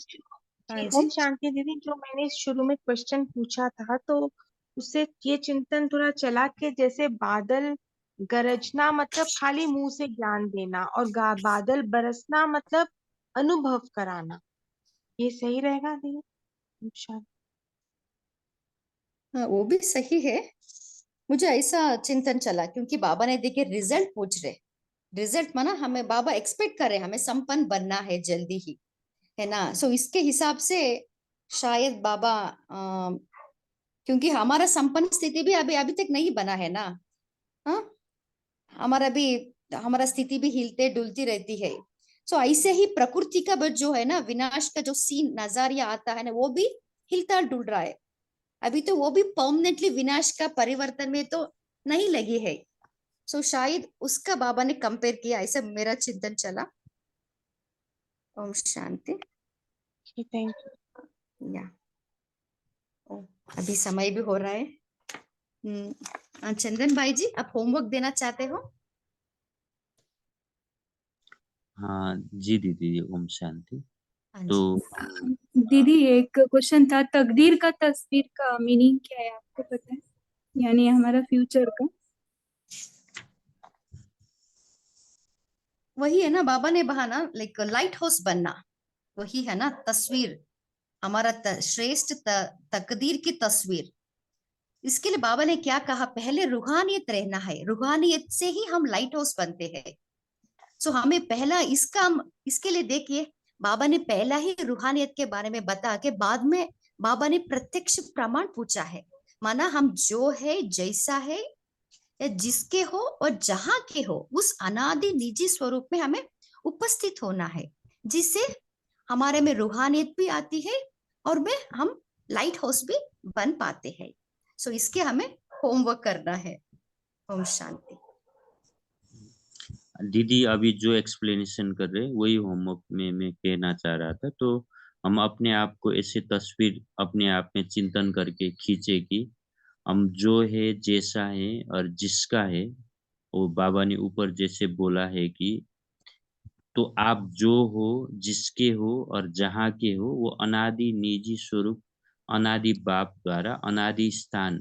हाँ जी जी। ओम शांति दीदी, जो मैंने शुरू में क्वेश्चन पूछा था, तो उससे ये चिंतन थोड़ा चला कि जैसे बादल गरजना मतलब खाली मुंह से ज्ञान देना, और बादल बरसना मतलब अनुभव कराना। ये सही रहेगा दीदी? ओम शांति। हाँ, वो भी सही है। मुझे ऐसा चिंतन चला, क्योंकि बाबा ने देखिए रिजल्ट पूछ रहे, रिजल्ट माना हमें बाबा एक्सपेक्ट करे हमें संपन्न बनना है जल्दी ही, है ना। सो इसके हिसाब से शायद बाबा क्योंकि हमारा संपन्न स्थिति भी अभी अभी तक नहीं बना है ना। हाँ, हमारा भी, हमारा स्थिति भी हिलते डुलती रहती है। सो ऐसे ही प्रकृति का जो है ना, विनाश का जो सीन नजरिया आता है ना, वो भी हिलता डुल रहा है। अभी तो वो भी परमानेंटली विनाश का परिवर्तन में तो नहीं लगी है, सो शायद उसका बाबा ने कंपेयर किया, ऐसा मेरा चिंतन चला। ओम शांति। Thank you. या अभी समय भी हो रहा है। चंदन भाई जी, आप होमवर्क देना चाहते हो? हाँ जी दीदी, ओम शांति। हाँ तो जी। दीदी एक क्वेश्चन था, तकदीर का तस्वीर का मीनिंग क्या है, आपको पता है? यानी हमारा फ्यूचर का। वही है ना, बाबा ने बहाना लाइक लाइट हाउस बनना, वही है ना तस्वीर, हमारा श्रेष्ठ तकदीर की तस्वीर। इसके लिए बाबा ने क्या कहा, पहले रूहानियत रहना है, रूहानियत से ही हम लाइट हाउस बनते हैं। सो हमें पहला इसके लिए देखिए, बाबा ने पहला ही रूहानियत के बारे में बता के बाद में बाबा ने प्रत्यक्ष प्रमाण पूछा है। माना हम जो है, जैसा है, या जिसके हो और जहां के हो, उस अनादि निजी स्वरूप में हमें उपस्थित होना है, जिससे हमारे में रूहानियत भी आती है और में हम लाइट हाउस भी बन पाते हैं। सो इसके हमें होमवर्क करना है। ओम शांति। दीदी अभी जो एक्सप्लेनेशन कर रहे हैं वही होमवर्क में मैं कहना चाह रहा था। तो हम अपने आप को ऐसे तस्वीर अपने आप में चिंतन करके खींचे कि हम जो है, जैसा है और जिसका है, वो बाबा ने ऊपर जैसे बोला है कि तो आप जो हो, जिसके हो और जहाँ के हो, वो अनादि निजी स्वरूप, अनादि बाप द्वारा अनादि स्थान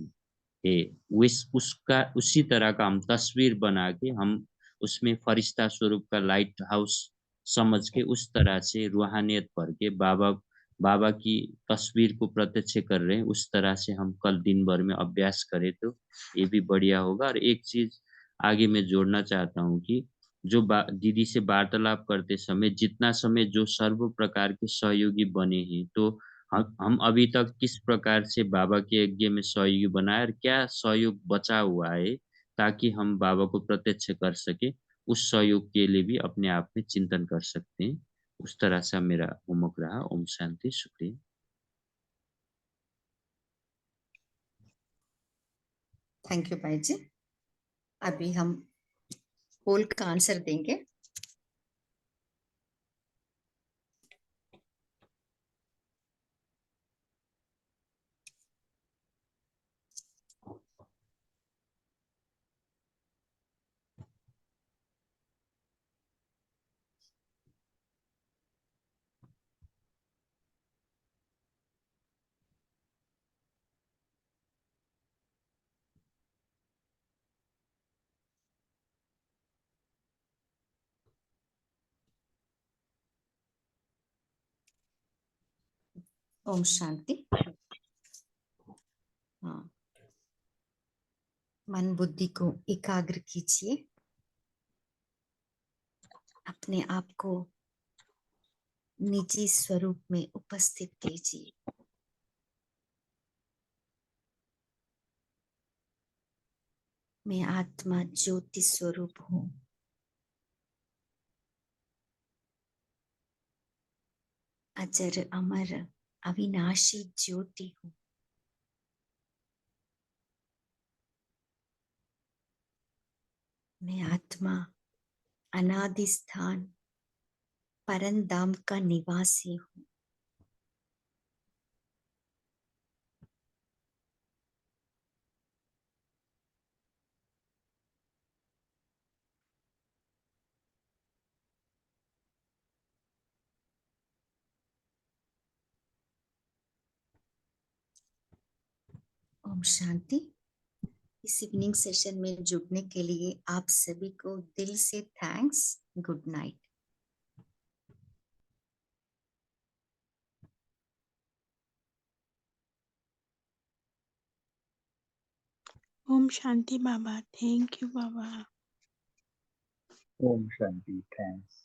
है। उसका उसी तरह का हम तस्वीर बना के हम उसमें फरिश्ता स्वरूप का लाइट हाउस समझ के उस तरह से रूहानियत भर के बाबा बाबा की तस्वीर को प्रत्यक्ष कर रहे हैं। उस तरह से हम कल दिन भर में अभ्यास करें तो ये भी बढ़िया होगा। और एक चीज आगे मैं जोड़ना चाहता हूँ कि जो दीदी से वार्तालाप करते समय जितना समय जो सर्व प्रकार के सहयोगी बने हैं, तो हम अभी तक किस प्रकार से बाबा के यज्ञ में सहयोगी बनाए और क्या सहयोग बचा हुआ है ताकि हम बाबा को प्रत्यक्ष कर सके, उस सहयोग के लिए भी अपने आप में चिंतन कर सकते हैं। उस तरह से मेरा होमवर्क रहा। ओम शांति, शुक्रिया। थैंक यू भाई जी। अभी हम पोल का आंसर देंगे। ओम शांति। हाँ, मन बुद्धि को एकाग्र कीजिए, अपने आप को निजी स्वरूप में उपस्थित कीजिए। मैं आत्मा ज्योति स्वरूप हूँ। अजर अमर अविनाशी ज्योति हूँ। मैं आत्मा अनादि स्थान परम धाम का निवासी हूँ। ओम शांति। इस इवनिंग सेशन में जुड़ने के लिए आप सभी को दिल से थैंक्स। Good night. ओम शांति बाबा। थैंक यू बाबा। ओम शांति। थैंक्स।